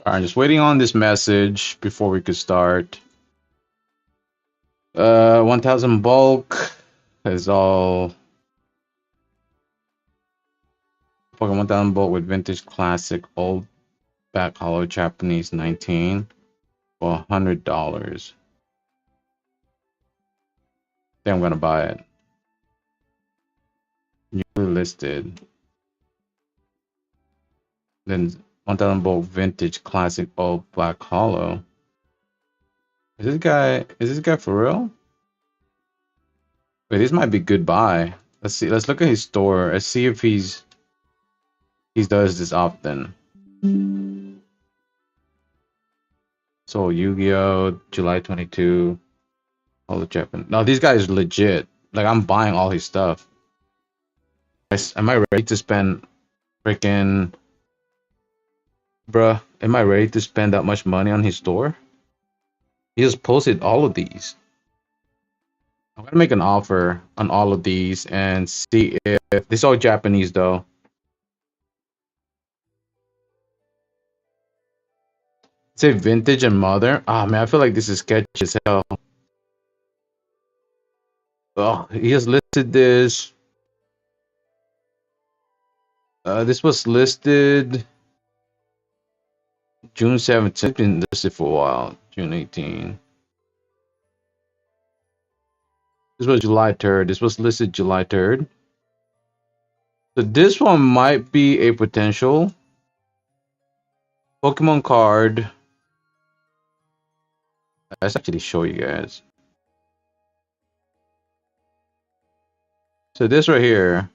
Alright, just waiting on this message before we could start. 1000 bulk is all. Pokemon 1000 bulk with vintage classic old back hollow Japanese 19 for $100. Think I'm gonna buy it. Newly listed. Then 1000 bulk vintage classic old black hollow. Is this guy for real? Wait, this might be good buy. Let's see. Let's look at his store. Let's see if he does this often. So Yu-Gi-Oh! July 22. All the Japan. No, these guys legit. Like, I'm buying all his stuff. Am I ready to spend freaking... Bruh, am I ready to spend that much money on his store? He just posted all of these. I'm gonna make an offer on all of these and see if... This is all Japanese, though. Say vintage and modern. Ah, man, I feel like this is sketchy as hell. Oh, he has listed this. This was listed June 17th. Been listed for a while. June 18. This was July 3rd. This was listed July 3rd. So this one might be a potential Pokemon card. Let's actually show you guys. So this right here.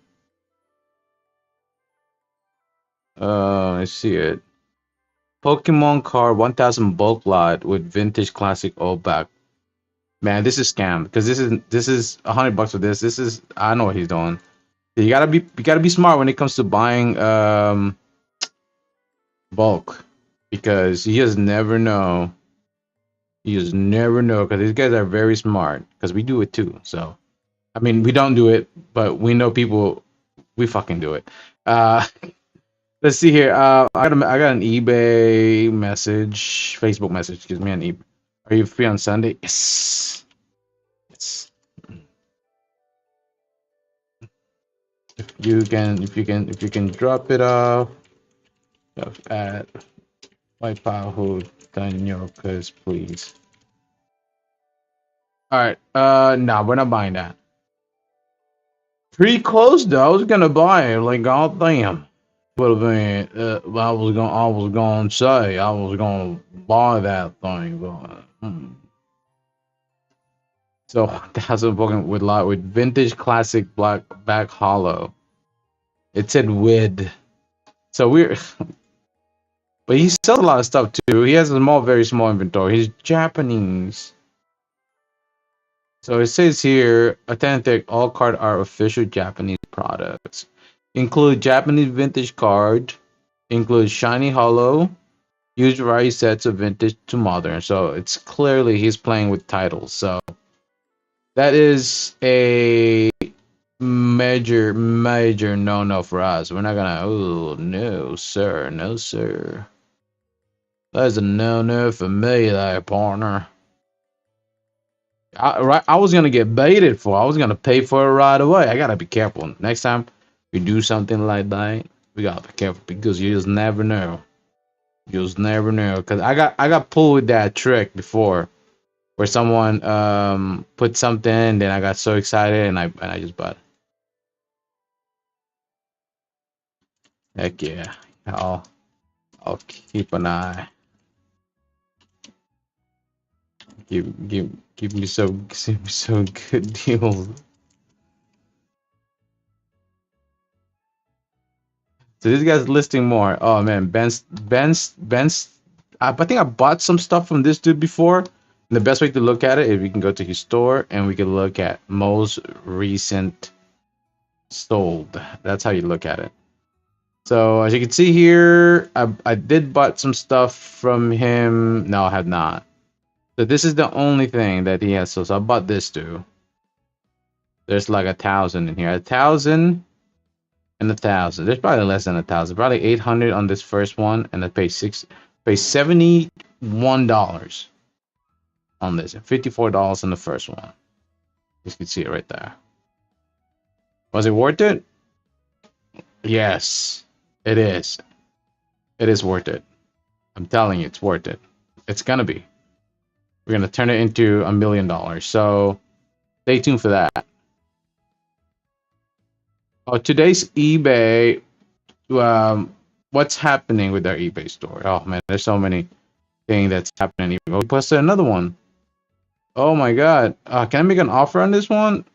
I see it. Pokemon card 1000 bulk lot with vintage classic old back. Man, this is scam because this is $100 for this. This is, I know what he's doing. You gotta be smart when it comes to buying bulk, because you just never know. You just never know, because these guys are very smart, because we do it too. So I mean, we don't do it, but we know people. We fucking do it. Let's see here. I got an eBay message, Facebook message. Excuse me, on eBay. Are you free on Sunday? Yes. Yes. If you can drop it off at Waipahu Tanyokas, please. All right. Nah, we're not buying that. Pretty close though. I was gonna buy it. Like, god damn. Would have been. I was gonna say I was gonna buy that thing, but. So 1000 Pokemon with vintage classic black back hollow. It said with. So we're. But he sells a lot of stuff too. He has a very small inventory. He's Japanese. So it says here, authentic, all cards are official Japanese products. Include Japanese vintage card, include shiny hollow, use variety sets of vintage to modern. So it's clearly he's playing with titles. So that is a major no for us. We're not gonna. Oh no, sir, no sir. That's a no for me, there, partner. I was gonna get baited for. I was gonna pay for it right away. I gotta be careful. Next time we do something like that, we gotta be careful because you just never know. You just never know. Cause I got pulled with that trick before, where someone put something, then I got so excited and I just bought it. Heck yeah. I'll I'll keep an eye. Give me so good deals. So this guy's listing more. Oh man, Ben's. I think I bought some stuff from this dude before. And the best way to look at it is we can go to his store and we can look at most recent sold. That's how you look at it. So as you can see here, I did bought some stuff from him. No, I have not. So this is the only thing that he has. So I bought this too. There's like 1,000 in here. 1,000 and 1,000. There's probably less than 1,000. Probably 800 on this first one, and I pay $71 on this, and $54 on the first one. You can see it right there. Was it worth it? Yes, it is. It is worth it. I'm telling you, it's worth it. It's gonna be. We're gonna turn it into $1,000,000. So stay tuned for that. Oh, today's eBay. What's happening with our eBay store? Oh man, there's so many things that's happening. We posted another one. Oh my god. Can I make an offer on this one?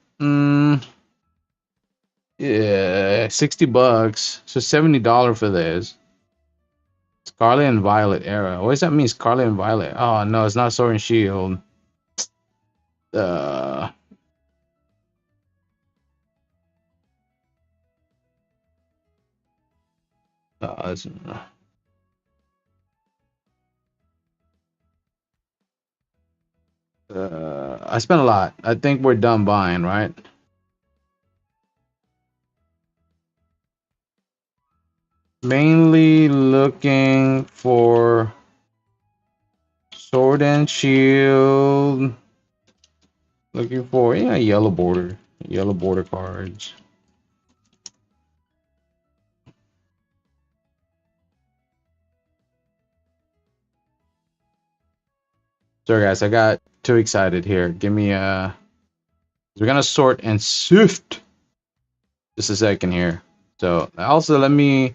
Yeah, $60. So $70 for this. Scarlet and Violet era. What does that mean, Scarlet and Violet? Oh no, it's not Sword and Shield. Uh, it's- I spent a lot. I think we're done buying, right? Mainly looking for Sword and Shield. Looking for yellow border cards. Sorry guys, I got too excited here. Give me we're gonna sort and sift. Just a second here. So also let me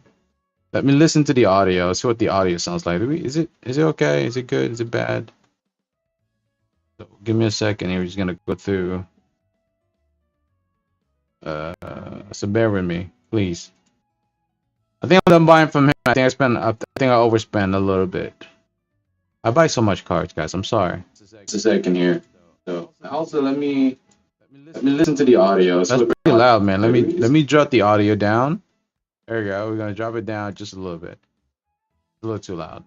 listen to the audio. See what the audio sounds like. Is it okay? Is it good? Is it bad? So give me a second here. We're just gonna go through. So bear with me, please. I think I'm done buying from him. I think I overspent a little bit. I buy so much cards, guys. I'm sorry. Just a second here. So also let me listen to the audio. That's pretty loud, man. Let me drop the audio down. There we go. We're gonna drop it down just a little bit. A little too loud.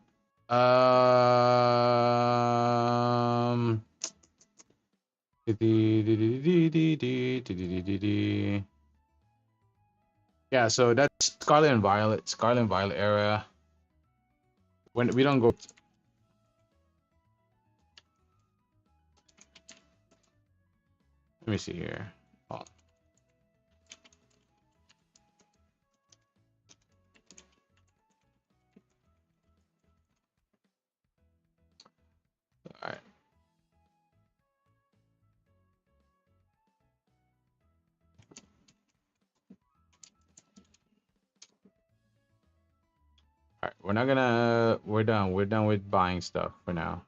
Um. Yeah, so that's Scarlet and Violet. Scarlet and Violet era. When we don't go. Let me see here. Oh, all right. All right. We're not gonna. We're done. We're done with buying stuff for now.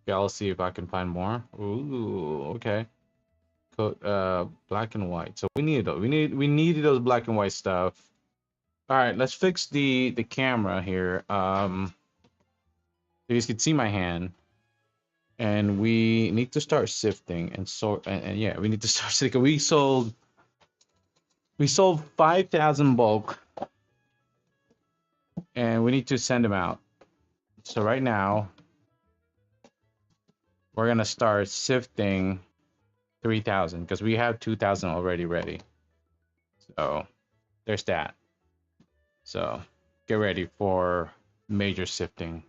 Okay, I'll see if I can find more. Ooh, okay. Black and white. So we needed those. We needed those black and white stuff. All right, let's fix the camera here. You guys can see my hand, and we need to start sifting and sort. And yeah, we need to start sifting. We sold 5,000 bulk, and we need to send them out. So right now, we're gonna start sifting 3,000 because we have 2,000 already ready. So there's that. So get ready for major sifting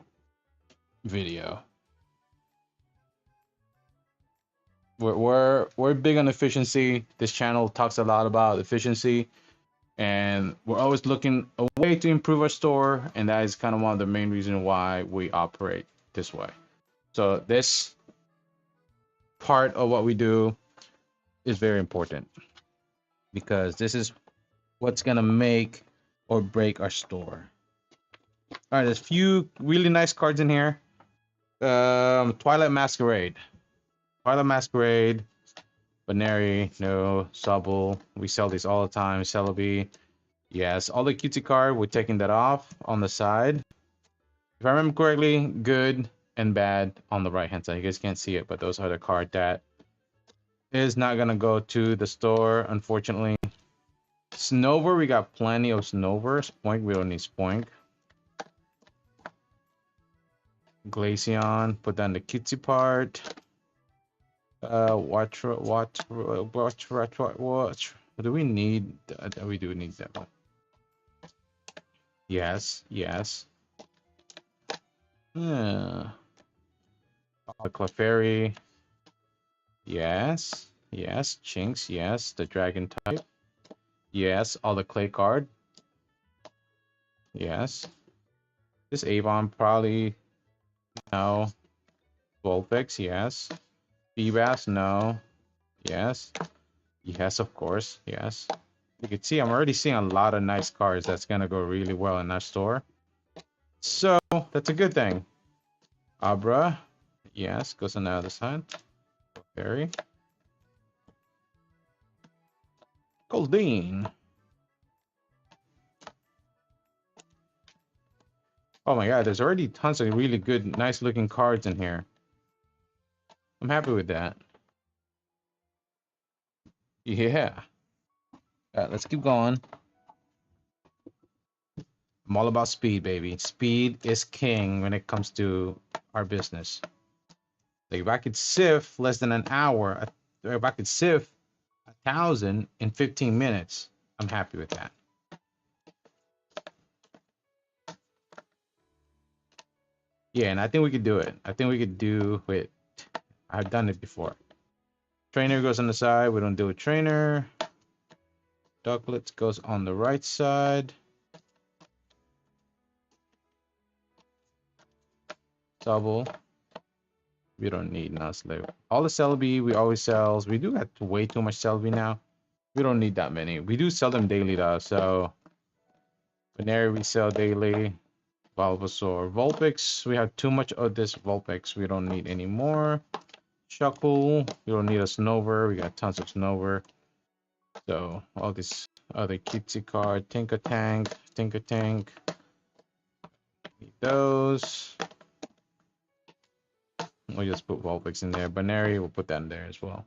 video. We're big on efficiency. This channel talks a lot about efficiency, and we're always looking a way to improve our store, and that is kind of one of the main reasons why we operate this way. So this part of what we do is very important because this is what's gonna make or break our store. All right, there's a few really nice cards in here. Twilight Masquerade, Baneri, no, Sobble. We sell these all the time. Celebi, yes. All the cutesy card, we're taking that off on the side. If I remember correctly, good and bad on the right hand side. You guys can't see it, but those are the card that is not gonna go to the store, unfortunately. Snover, we got plenty of Snover. Spoink, we don't need Spoink. Glaceon, put down the cutesy part. Watch. Do we need? We do need that one. Yes. Yeah. The Clefairy. Yes. Chinks. Yes. The Dragon type. Yes. All the clay card. Yes. This Avon probably no. Vulpix. Yes. Feebas. No. Yes. Yes, of course. Yes. You can see I'm already seeing a lot of nice cards that's gonna go really well in our store. So that's a good thing. Abra. Yes, goes on the other side. Fairy. Goldeen. Oh my god, there's already tons of really good, nice looking cards in here. I'm happy with that. Yeah. Let's keep going. I'm all about speed, baby. Speed is king when it comes to our business. Like if I could sift less than an hour, if I could sift 1,000 in 15 minutes, I'm happy with that. Yeah, and I think we could do it. I think we could do it. I've done it before. Trainer goes on the side. We don't do a trainer. Ducklets goes on the right side. Double. We don't need Nuzlocke. All the Celebi we always sells. We do got way too much Celebi now. We don't need that many. We do sell them daily though. So Baneri we sell daily. Bulbasaur. Vulpix. We have too much of this Vulpix. We don't need any more. Shuckle. We don't need a Snover. We got tons of Snover. So all this other cutesy card. Tinker Tank. Need those. We'll just put Vulpix in there. Baneri, we'll put that in there as well.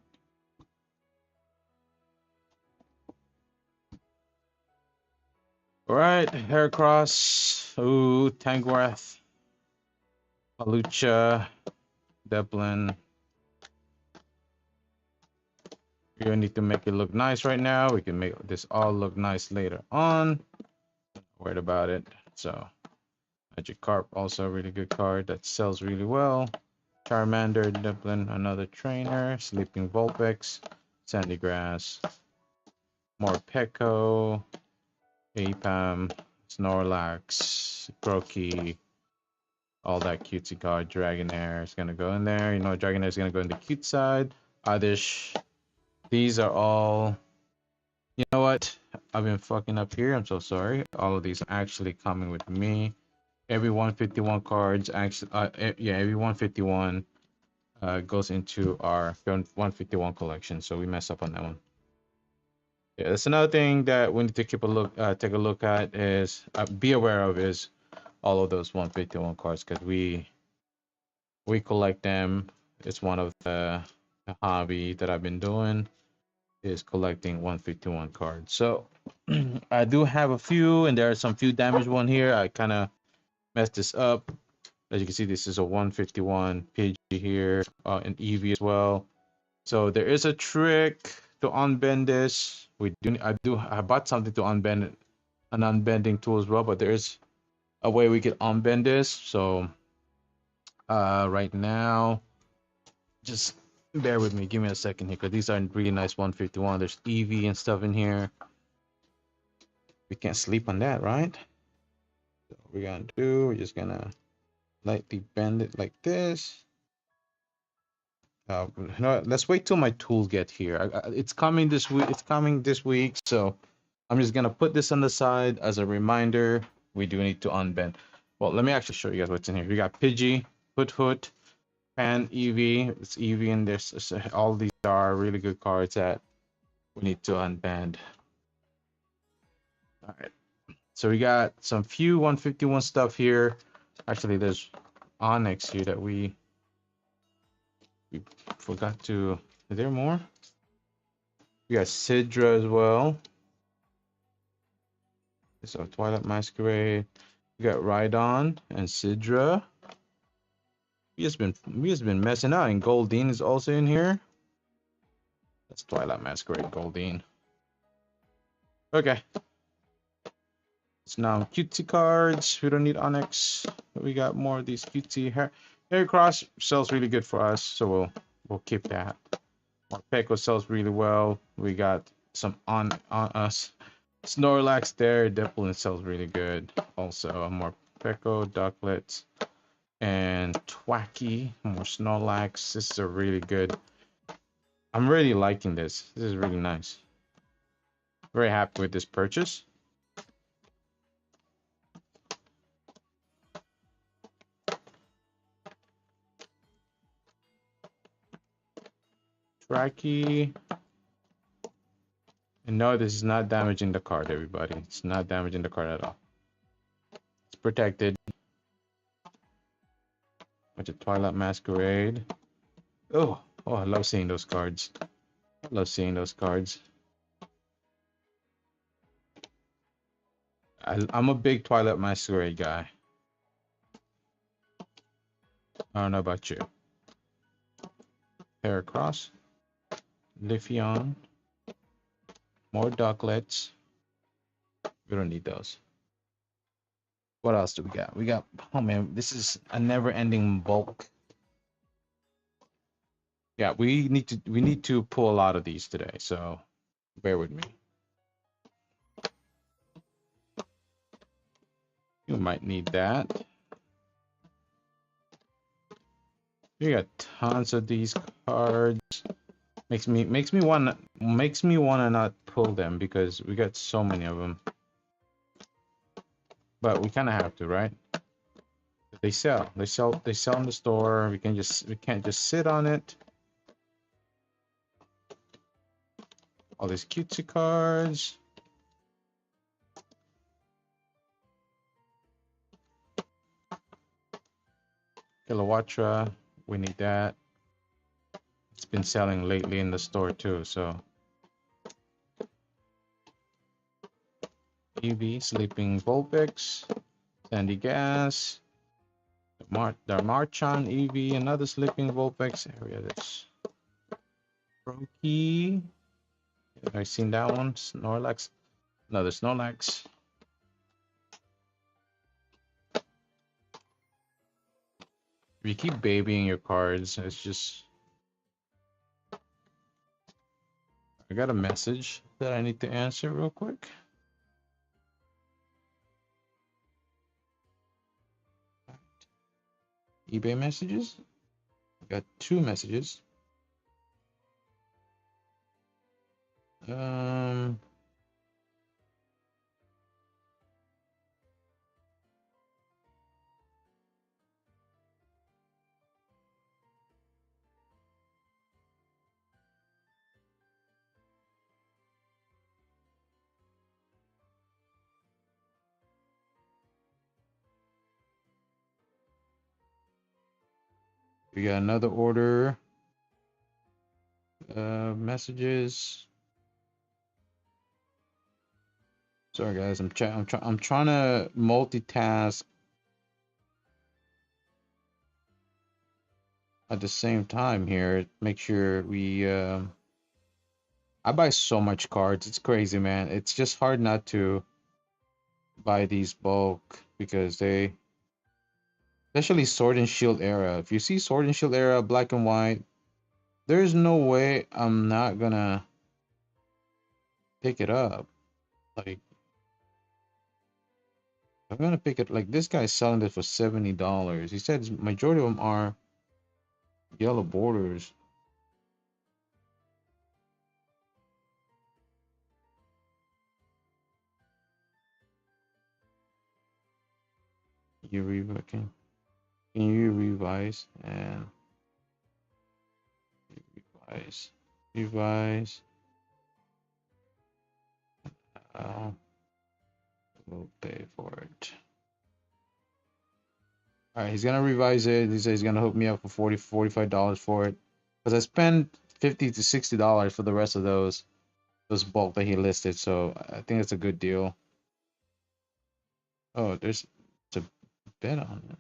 Alright, Heracross. Ooh, Tangrath. Alucha. Deplin. We don't need to make it look nice right now. We can make this all look nice later on. Not worried about it. So, Magikarp, also a really good card that sells really well. Charmander, Deplin, another trainer. Sleeping Vulpix. Sandygrass. Morpeko. Apam. Snorlax. Grookey. All that cutesy card. Dragonair is gonna go in there. You know, Dragonair is gonna go in the cute side. Oddish. These are all. You know what? I've been fucking up here. I'm so sorry. All of these are actually coming with me. Every 151 cards actually. Every 151 goes into our 151 collection. So we mess up on that one. Yeah, that's another thing that we need to keep a look, take a look at is be aware of is all of those 151 cards because we collect them. It's one of the hobby that I've been doing is collecting 151 cards. So I do have a few, and there are some few damaged one here. I kind of messed this up. As you can see, this is a 151 Pidgey here, an Eevee as well. So there is a trick to unbend this. I bought something to unbend it, an unbending tool as well, but there is a way we could unbend this. So right now, just bear with me. Give me a second here, because these are really nice 151. There's EV and stuff in here. We can't sleep on that, right? So what we're gonna do, we're just gonna lightly bend it like this. You know what, let's wait till my tools get here. It's coming this week. It's coming this week, so I'm just gonna put this on the side as a reminder. We do need to unbend. Well, let me actually show you guys what's in here. We got Pidgey, Hoot, Pan, EV. It's EV, and there's all these are really good cards that we need to unbend. All right. So we got some few 151 stuff here. Actually, there's Onyx here that we forgot to. Is there more? We got Sidra as well. So Twilight Masquerade. We got Rhydon and Sidra. We just been messing out. And Goldeen is also in here. That's Twilight Masquerade Goldeen. Okay. So now cutesy cards. We don't need Onyx. We got more of these cutesy Harry Cross sells really good for us, so we'll keep that. Peko sells really well. We got some on us. Snorlax there definitely sells really good. Also more Peko, Ducklets, and Twacky. More Snorlax. This is a really good. I'm really liking this. This is really nice. Very happy with this purchase. Twacky. And no, this is not damaging the card, everybody. It's not damaging the card at all. It's protected. With the Twilight Masquerade. Oh, I love seeing those cards. I love seeing those cards. I'm a big Twilight Masquerade guy. I don't know about you. Heracross. Leafeon. More Ducklets. We don't need those. What else do we got? We got, oh man, this is a never-ending bulk. Yeah, we need to pull a lot of these today, so bear with me. You might need that. We got tons of these cards. Makes me wanna not pull them because we got so many of them. But we kind of have to, right? They sell in the store. We can't just sit on it. All these cutesy cards. Kilowattra, we need that. It's been selling lately in the store too, so. EV, Sleeping Vulpix, Sandy Gas, the Marchon EV, another Sleeping Vulpix. Area this. Brokey. Have I seen that one? Snorlax. Another Snorlax. If you keep babying your cards, it's just. I got a message that I need to answer real quick. eBay messages. I got 2 messages. We got another order. Messages. Sorry guys, I'm trying to multitask at the same time here. Make sure we. I buy so much cards. It's crazy, man. It's just hard not to buy these bulk because they, especially Sword and Shield era. If you see Sword and Shield era black and white, there's no way I'm not gonna pick it up. Like I'm gonna pick it. Like this guy's selling it for $70. He said majority of them are yellow borders. You can you revise and revise revise? Uh, we'll pay for it. All right, he's gonna revise it. He says he's gonna hook me up for $45 for it, because I spent $50 to $60 for the rest of those bulk that he listed. So I think it's a good deal. Oh, there's a bid on it.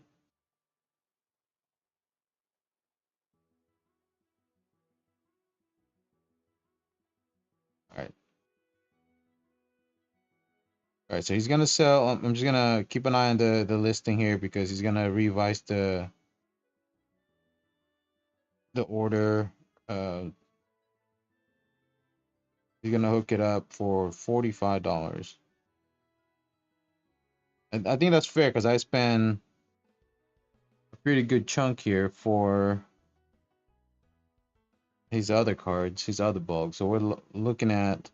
All right, all right. So he's gonna sell. I'm just gonna keep an eye on the listing here because he's gonna revise the order. Uh, he's gonna hook it up for $45. And I think that's fair because I spent a pretty good chunk here for his other cards, his other bulk. So we're looking at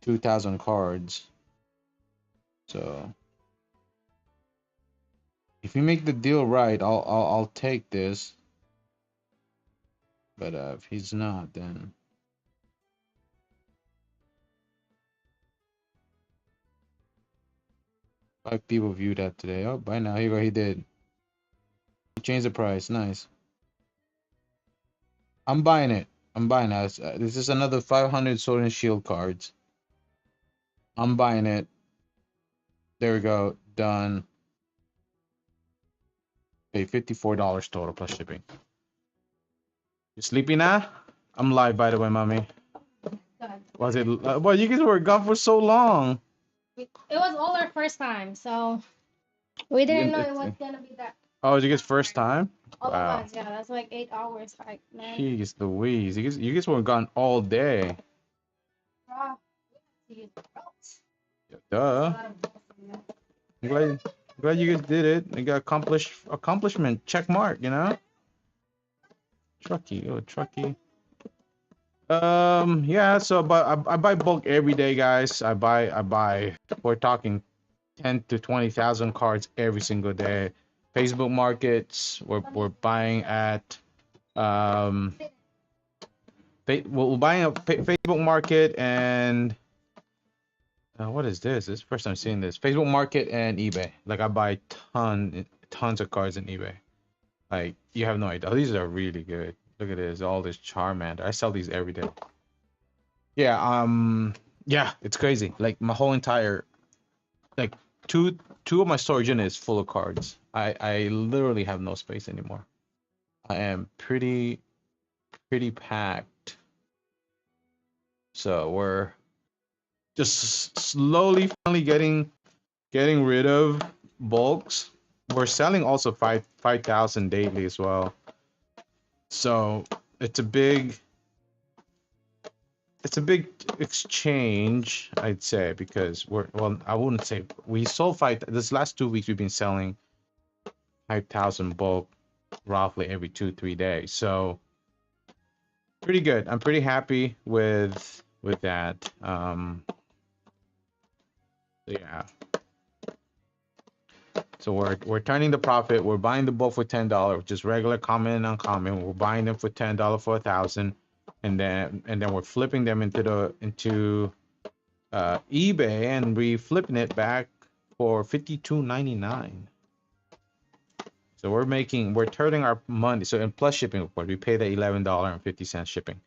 2,000 cards. So if you make the deal right, I'll take this. But if he's not, then 5 people viewed that today. Oh, by now, here you go. He did. He changed the price. Nice. I'm buying it. I'm buying it. This is another 500 Sword and Shield cards. I'm buying it. There we go. Done. Pay $54 total plus shipping. You sleepy now? I'm live, by the way, mommy. Good. Was it? Well, you guys were gone for so long. It was all our first time, so we didn't know it was It's, gonna be that. oh, you guys first time? All at Wow. once, yeah, that's like 8 hours hike, man. Jeez Louise. You guys were gone all day. Ah, to use the ropes. Yeah, That's a duh. lot of work for you. I'm glad you guys did it. You got accomplishment. Check mark, you know? Trucky. Oh, trucky. Yeah, so but I buy bulk every day, guys. I buy we're talking 10 to 20,000 cards every single day. Facebook markets, we're buying at um we're buying a Facebook market and what is this? This is the first time seeing this. Facebook market and eBay. Like I buy tons of cards in eBay. Like you have no idea. These are really good. Look at this, all this Charmander. I sell these every day. Yeah, yeah, it's crazy. Like my whole entire like two of my storage units full of cards. I literally have no space anymore. I am pretty packed. So we're just slowly finally getting rid of bulks. We're selling also 5,000 daily as well. So it's a big exchange, I'd say, because I wouldn't say we sold this last 2 weeks we've been selling 5,000 bulk roughly every 2-3 days. So pretty good. I'm pretty happy with that. Yeah. So we're turning the profit. We're buying the bulk for $10, just regular, common, and uncommon. We're buying them for $10 for 1,000, and then we're flipping them into eBay, and we flipping it back for $52.99. So we're turning our money. So in plus shipping, of course, we pay the $11.50 shipping,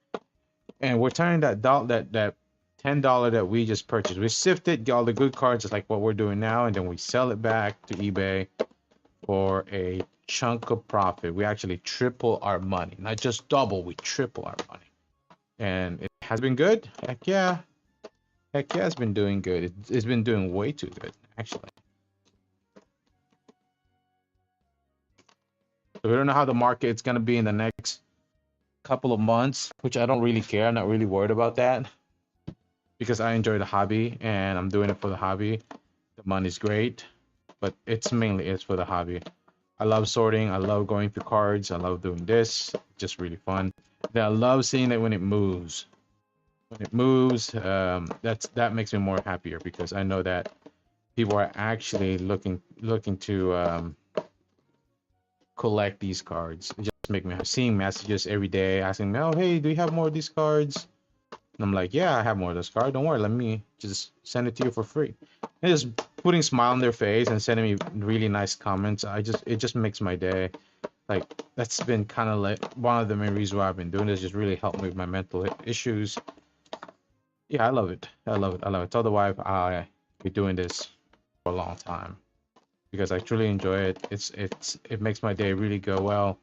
and we're turning that $10 that we just purchased. We sifted, get all the good cards, just like what we're doing now, and then we sell it back to eBay for a chunk of profit. We actually triple our money, not just double. We triple our money, and it has been good. Heck yeah. Heck yeah, it's been doing good. It's been doing way too good, actually. So we don't know how the market's gonna be in the next couple of months, which I don't really care. I'm not really worried about that because I enjoy the hobby and I'm doing it for the hobby. The money's great, but it's for the hobby. I love sorting. I love going through cards. I love doing this. Just really fun. Then I love seeing it when it moves. When it moves, that makes me more happier because I know that people are actually looking to collect these cards. It just make me seeing messages every day asking me, "Oh, hey, do you have more of these cards?" And I'm like, "Yeah, I have more of those cards. Don't worry, let me just send it to you for free." And just putting a smile on their face and sending me really nice comments. It just makes my day. Like that's been kind of like one of the main reasons why I've been doing this. Just really helped me with my mental issues. Yeah, I love it. I love it. I love it. Tell the wife I be doing this for a long time because I truly enjoy it. It makes my day really go well.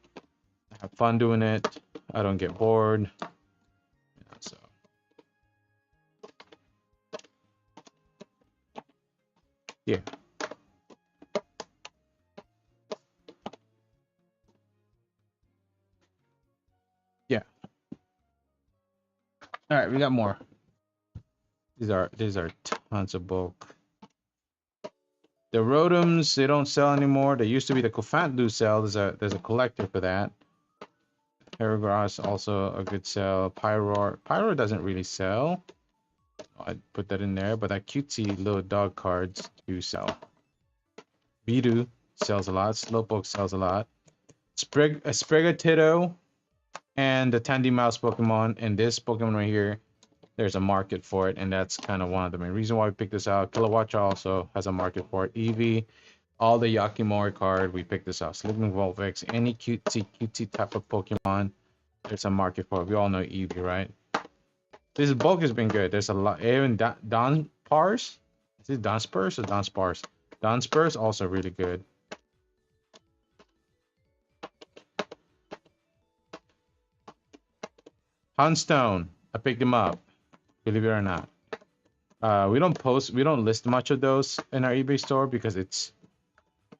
I have fun doing it. I don't get bored. So yeah, yeah. All right, we got more. These are tons of bulk. The Rotoms they don't sell anymore. They used to be the Kofant do sell. There's a collector for that. Paragraphs also a good sell. Pyro doesn't really sell. I'd put that in there, but that cutesy little dog cards do sell. Bidu sells a lot. Slowpoke sells a lot. Sprigatito and the Tandy Mouse Pokemon and this Pokemon right here, there's a market for it, and that's kind of one of the main reasons why we picked this out. Kilowatt also has a market for it. Eevee, all the Yakimori card, we picked this out. Sleeping Volvex, any cutesy type of Pokemon, there's a market for it. We all know Eevee, right? This bulk has been good. There's a lot. Even Don Pars, is it Don Spurs or Don Spars? Don Spurs also really good. Hunstone, I picked him up. Believe it or not. We don't list much of those in our eBay store because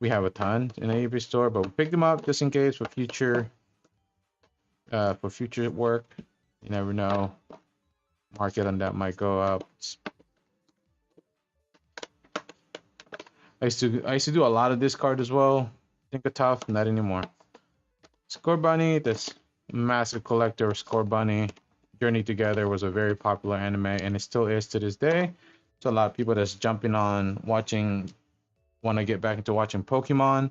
we have a ton in our eBay store, but we picked them up just in case for future work. You never know. Market on that might go up. I used to do a lot of this card as well. Think of tough, not anymore. Score Bunny, this massive collector of Score Bunny. Journey Together was a very popular anime and it still is to this day. So a lot of people that's jumping on watching want to get back into watching Pokemon.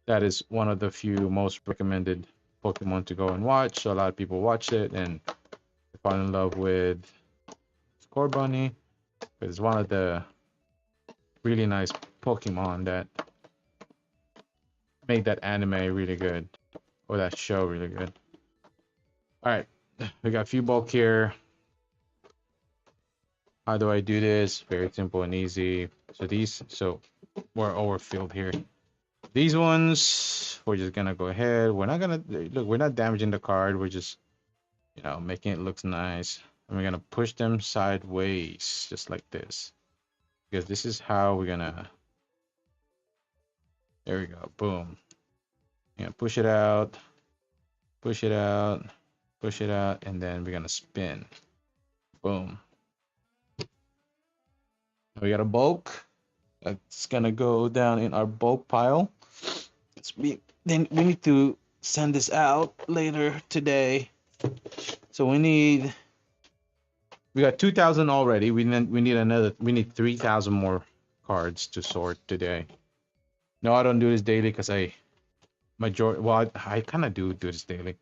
That is one of the few most recommended Pokemon to go and watch. So a lot of people watch it and fall in love with Score Bunny. It's one of the really nice Pokemon that made that anime really good, or that show really good. All right, we got a few bulk here. How do I do this? Very simple and easy. So we're overfilled here. These ones, we're just gonna go ahead. We're not gonna look. We're not damaging the card. We're just, making it look nice. And we're gonna push them sideways, just like this, because this is how we're gonna. There we go. Boom. Yeah, push it out, push it out, push it out, and then we're gonna spin. Boom. We got a bulk. That's gonna go down in our bulk pile. Then we need to send this out later today. So we got 2,000 already. We need 3,000 more cards to sort today. No, I don't do this daily because I kind of do this daily.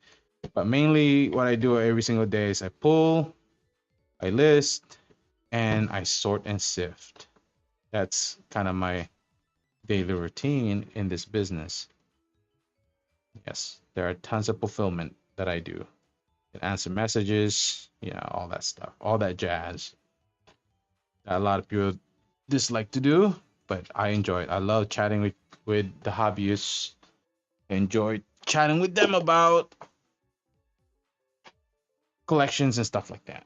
But mainly what I do every single day is I pull, I list, and I sort and sift. That's kind of my daily routine in this business. Yes, there are tons of fulfillment that I do. And answer messages, all that stuff, all that jazz. That a lot of people dislike to do, but I enjoy it. I love chatting with the hobbyists. I enjoy chatting with them about collections and stuff like that.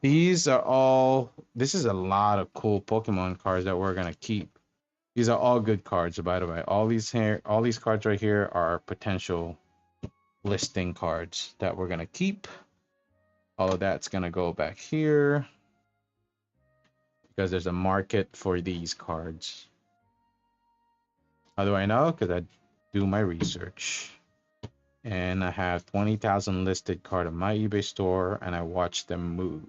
This is a lot of cool Pokemon cards that we're gonna keep. These are all good cards, by the way. All these cards right here are potential listing cards that we're gonna keep. All of that's gonna go back here because there's a market for these cards. How do I know? Because I do my research. And I have 20,000 listed card on my eBay store, and I watch them move.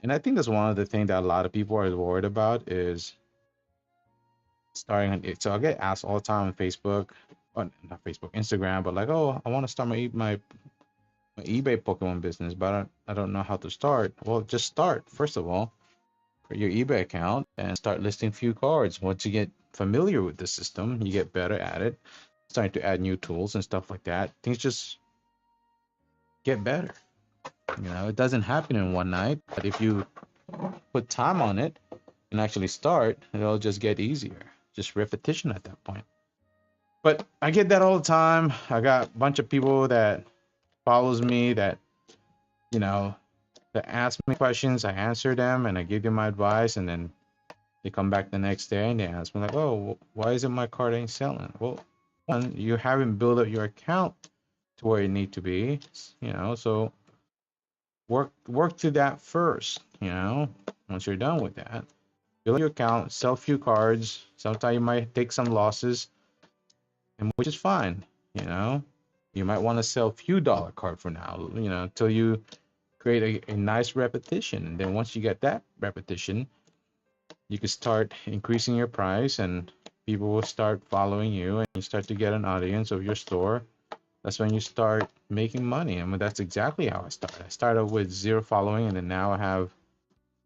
And I think that's one of the things that a lot of people are worried about is starting. So I get asked all the time on Facebook, or not Facebook, Instagram, but like, oh, I want to start my eBay Pokemon business, but I don't know how to start. Well, just start first of all, create your eBay account and start listing few cards. Once you get familiar with the system, you get better at it, starting to add new tools and stuff like that. Things just get better. You know, it doesn't happen in one night, but if you put time on it and actually start, it'll just get easier. Just repetition at that point. But I get that all the time. I got a bunch of people that follows me that, you know, that ask me questions. I answer them and I give them my advice, and then they come back the next day and they ask me like, "Oh, why isn't my card ain't selling?" Well, one, you haven't built up your account to where you need to be, you know. So work to that first, you know. Once you're done with that, build your account, sell a few cards. Sometimes you might take some losses, and which is fine, you know. You might want to sell a few dollar card for now, you know, until you create a nice repetition. And then once you get that repetition, you can start increasing your price and people will start following you and you start to get an audience of your store. That's when you start making money. I mean, that's exactly how I started. I started with zero following, and then now I have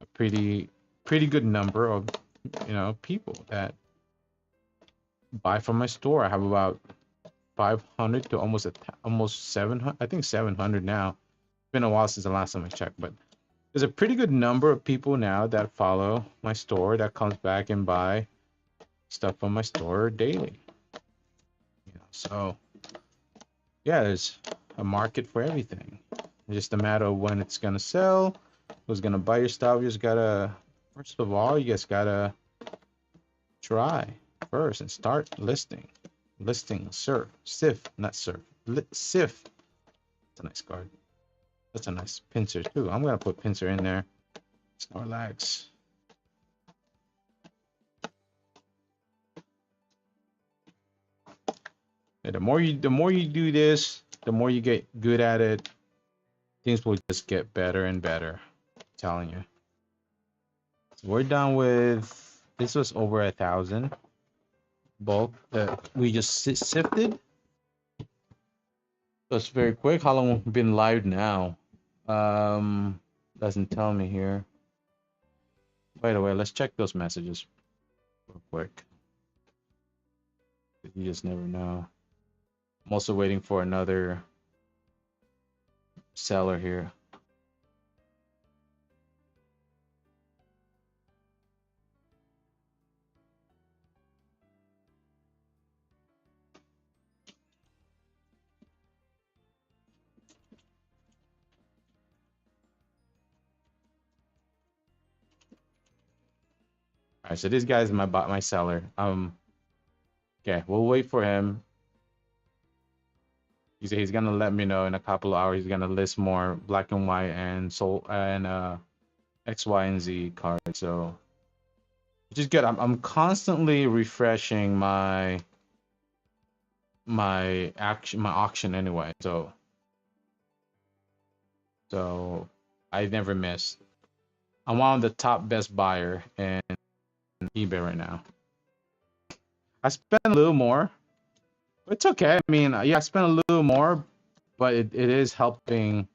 a pretty good number of, you know, people that buy from my store. I have about 500 to almost 700. I think 700 now. It's been a while since the last time I checked, but there's a pretty good number of people now that follow my store that comes back and buy stuff from my store daily. You know, so yeah, there's a market for everything. It's just a matter of when it's gonna sell, who's gonna buy your stuff. You just gotta, first of all, you just gotta try first and start listing. Listing, surf, sift, not surf, sift. That's a nice card. That's a nice pincer too. I'm gonna put pincer in there. Snorlax. Yeah, the more you do this, the more you get good at it. Things will just get better and better. I'm telling you. So we're done with this. Was over 1,000 bulk that we just sifted. That's very quick. How long we've been live now? Doesn't tell me here. By the way, let's check those messages real quick. You just never know. I'm also waiting for another seller here. All right, so this guy's my seller. Okay, we'll wait for him. He said he's gonna let me know in a couple of hours. He's gonna list more black and white and soul and X, Y, and Z cards. So, which is good. I'm constantly refreshing my auction anyway. So I never miss. I'm one of the top best buyer in eBay right now. I spend a little more, but it's okay. I mean, yeah, I spend a little more, but it is helping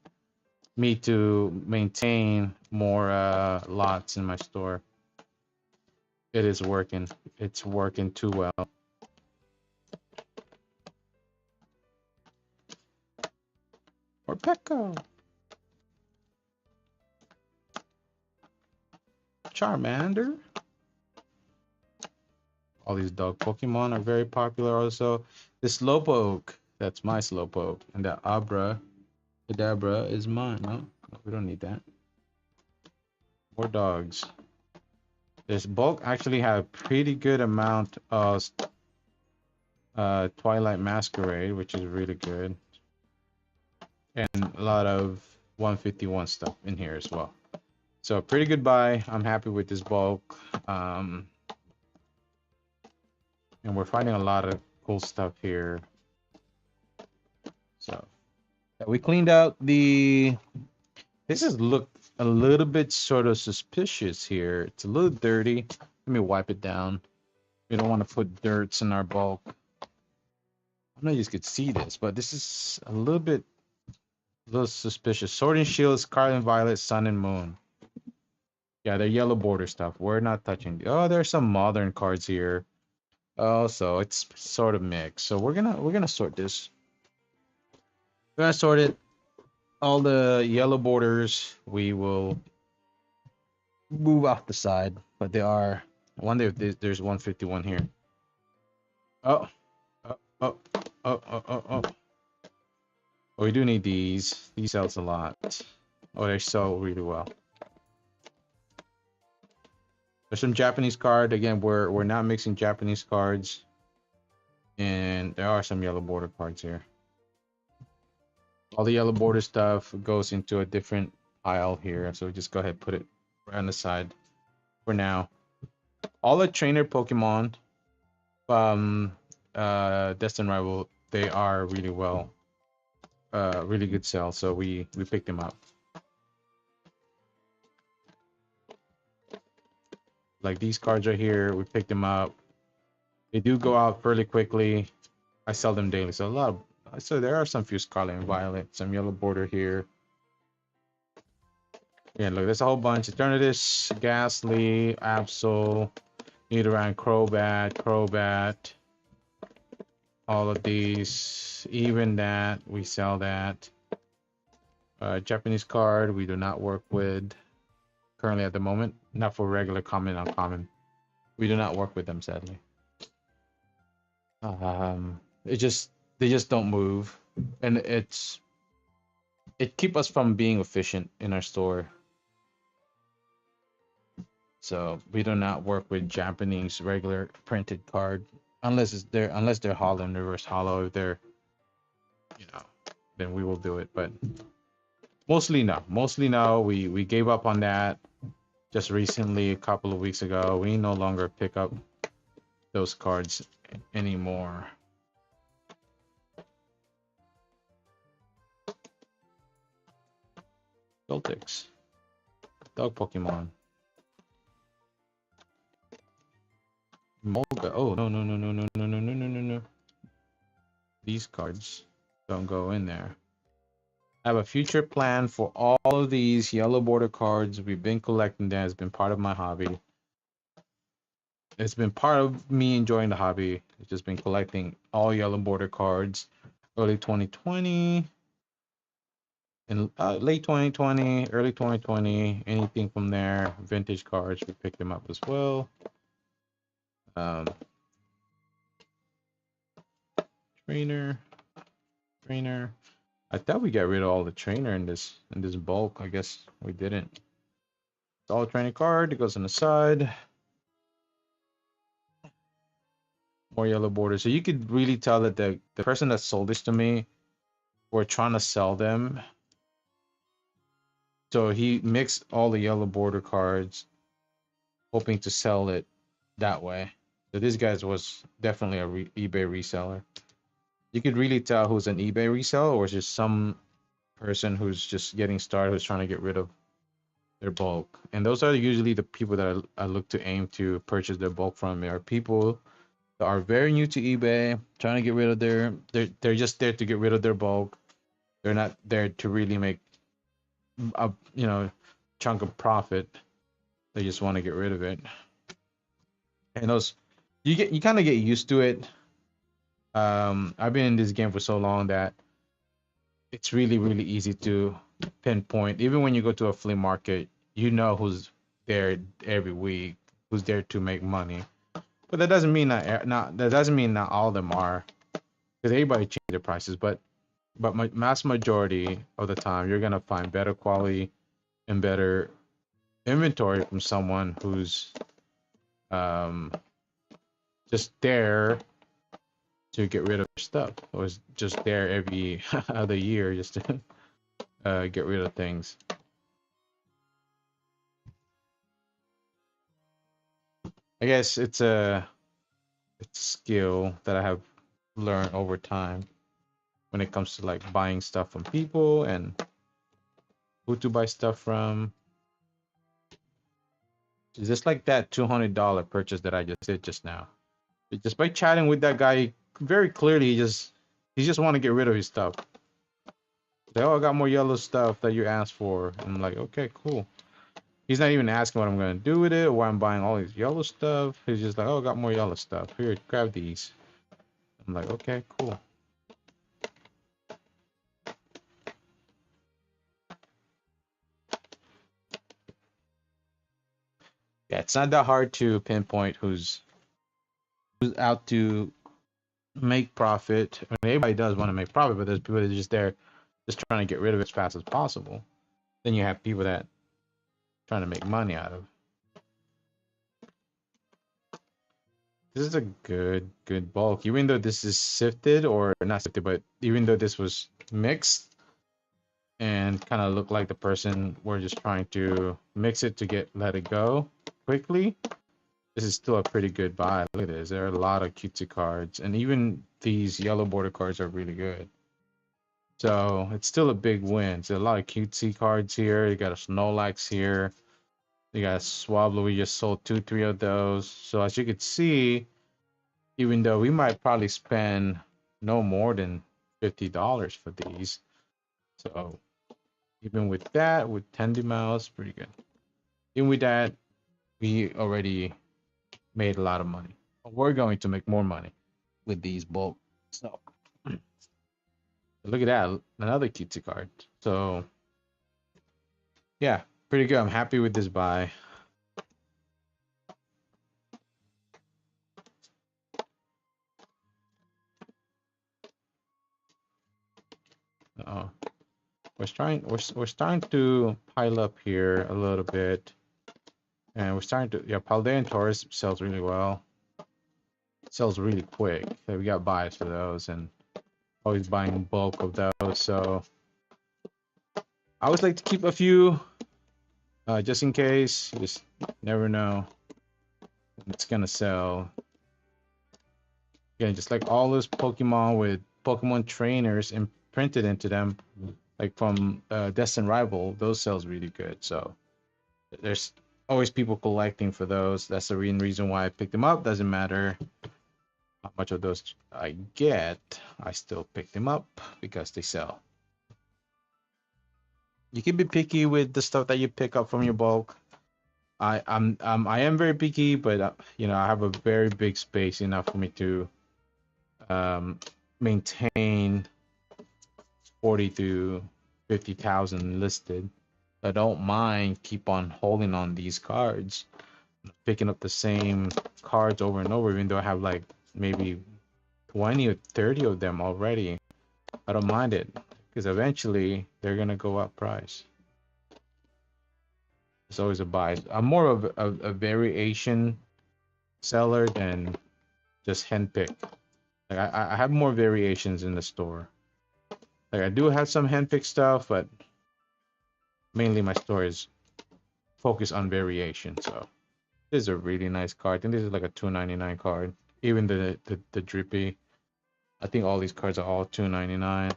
me to maintain more lots in my store. It is working. It's working too well. Or Pekko. Charmander. All these dog Pokemon are very popular also. The Slowpoke, that's my Slowpoke. And the Abra Kadabra is mine, huh? We don't need that. More dogs. This bulk actually had a pretty good amount of Twilight Masquerade, which is really good. And a lot of 151 stuff in here as well. So pretty good buy. I'm happy with this bulk. And we're finding a lot of cool stuff here. So we cleaned out the... This has looked a little bit sort of suspicious here. It's a little dirty. Let me wipe it down. We don't want to put dirts in our bulk. I don't know if you could see this, but this is a little suspicious. Sword and Shield, Scarlet and Violet, Sun and Moon. Yeah, they're yellow border stuff. We're not touching. Oh, there's some modern cards here. Oh, so it's sort of mixed. So we're gonna sort this. We're gonna sort it. All the yellow borders we will move off the side, but they are. I wonder if there's 151 here. Oh, oh, oh, oh, oh, oh, oh. Oh, we do need these. These sells a lot. Oh, they sell really well. There's some Japanese card. Again, we're not mixing Japanese cards, and there are some yellow border cards here. All the yellow border stuff goes into a different pile here, so we just go ahead and put it right on the side for now. All the trainer Pokemon from Destined Rival, they are really well, really good sell, so we picked them up. Like these cards right here, we picked them up. They do go out fairly quickly. I sell them daily, so a lot of... So there are some few Scarlet and Violet, some yellow border here. Yeah, look, there's a whole bunch. Eternatus, Ghastly, Absol, Nidoran, Crobat. All of these. Even that, we sell that. Japanese card, we do not work with currently at the moment. Not for regular, common, uncommon. We do not work with them, sadly. They just don't move, and it keeps us from being efficient in our store. So we do not work with Japanese regular printed card unless they're hollow and reverse hollow. If they're, then we will do it. But mostly no. Mostly no. We gave up on that just recently, a couple of weeks ago. We no longer pick up those cards anymore. Celtics. Dog Pokemon. Molga. Oh, no. These cards don't go in there. I have a future plan for all of these yellow border cards. We've been collecting them. It's been part of my hobby. It's been part of me enjoying the hobby. It's just been collecting all yellow border cards. Early 2020. In late 2020, early 2020, anything from there, vintage cards, we picked them up as well. Trainer. I thought we got rid of all the trainer in this bulk. I guess we didn't. It's all a trainer card. It goes on the side. More yellow borders. So you could really tell that the person that sold this to me were trying to sell them. So he mixed all the yellow border cards, hoping to sell it that way. So this guy was definitely a eBay reseller. You could really tell who's an eBay reseller or just some person who's just getting started, who's trying to get rid of their bulk. And those are usually the people that I look to aim to purchase their bulk from. They are people that are very new to eBay, trying to get rid of they're just there to get rid of their bulk. They're not there to really make a chunk of profit. They just want to get rid of it. And those you kind of get used to it. I've been in this game for so long that it's really easy to pinpoint. Even when you go to a flea market, you know who's there every week, who's there to make money. But that doesn't mean not all of them are, because everybody changes their prices. But but mass majority of the time, you're gonna find better quality and better inventory from someone who's um, just there to get rid of stuff, or is just there every other year just to get rid of things. I guess it's a skill that I have learned over time when it comes to like buying stuff from people and who to buy stuff from. It's just like that $200 purchase that I just did just now. Just by chatting with that guy, very clearly he just want to get rid of his stuff. Like, oh, I got more yellow stuff that you asked for. And I'm like, okay, cool. He's not even asking what I'm gonna do with it or why I'm buying all these yellow stuff. He's just like, oh, I got more yellow stuff. Here, grab these. I'm like, okay, cool. Yeah, it's not that hard to pinpoint who's out to make profit. I mean, everybody does want to make profit, but there's people that are just there, just trying to get rid of it as fast as possible. Then you have people that trying to make money out of. This is a good bulk. Even though this is sifted or not sifted, but even though this was mixed and kind of looked like the person were just trying to mix it to let it go quickly, this is still a pretty good buy. Look at this. There are a lot of cutesy cards, and even these yellow border cards are really good. So it's still a big win. So a lot of cutesy cards here. You got a Snorlax here. You got a Swablu. We just sold 2, 3 of those. So as you can see, even though we might probably spend no more than $50 for these. So even with that, with Tendy Mouse, pretty good. Even with that, we already made a lot of money. We're going to make more money with these bulk. So look at that, another cutesy card. So yeah, pretty good. I'm happy with this buy. Uh, we're starting to pile up here a little bit, and we're starting to Paldean Taurus sells really well, sells really quick. So we got buys for those, and always buying bulk of those. So I always like to keep a few, just in case. You just never know when it's gonna sell. Again, just like all those Pokemon with Pokemon trainers imprinted into them, like from Destined Rival, those sells really good. So there's always people collecting for those. That's the main reason why I picked them up. Doesn't matter how much of those I get, I still pick them up because they sell. You can be picky with the stuff that you pick up from your bulk. I am very picky, but I have a very big space enough for me to um, maintain 40 to 50,000 listed. I don't mind keep on holding on these cards, picking up the same cards over and over, even though I have like maybe 20 or 30 of them already. I don't mind it because eventually they're gonna go up price. It's always a buy. I'm more of a variation seller than just handpick. Like I have more variations in the store. Like I do have some handpick stuff, but mainly my store is focused on variation. So this is a really nice card. I think this is like a 2.99 card. Even the drippy. I think all these cards are all 2.99.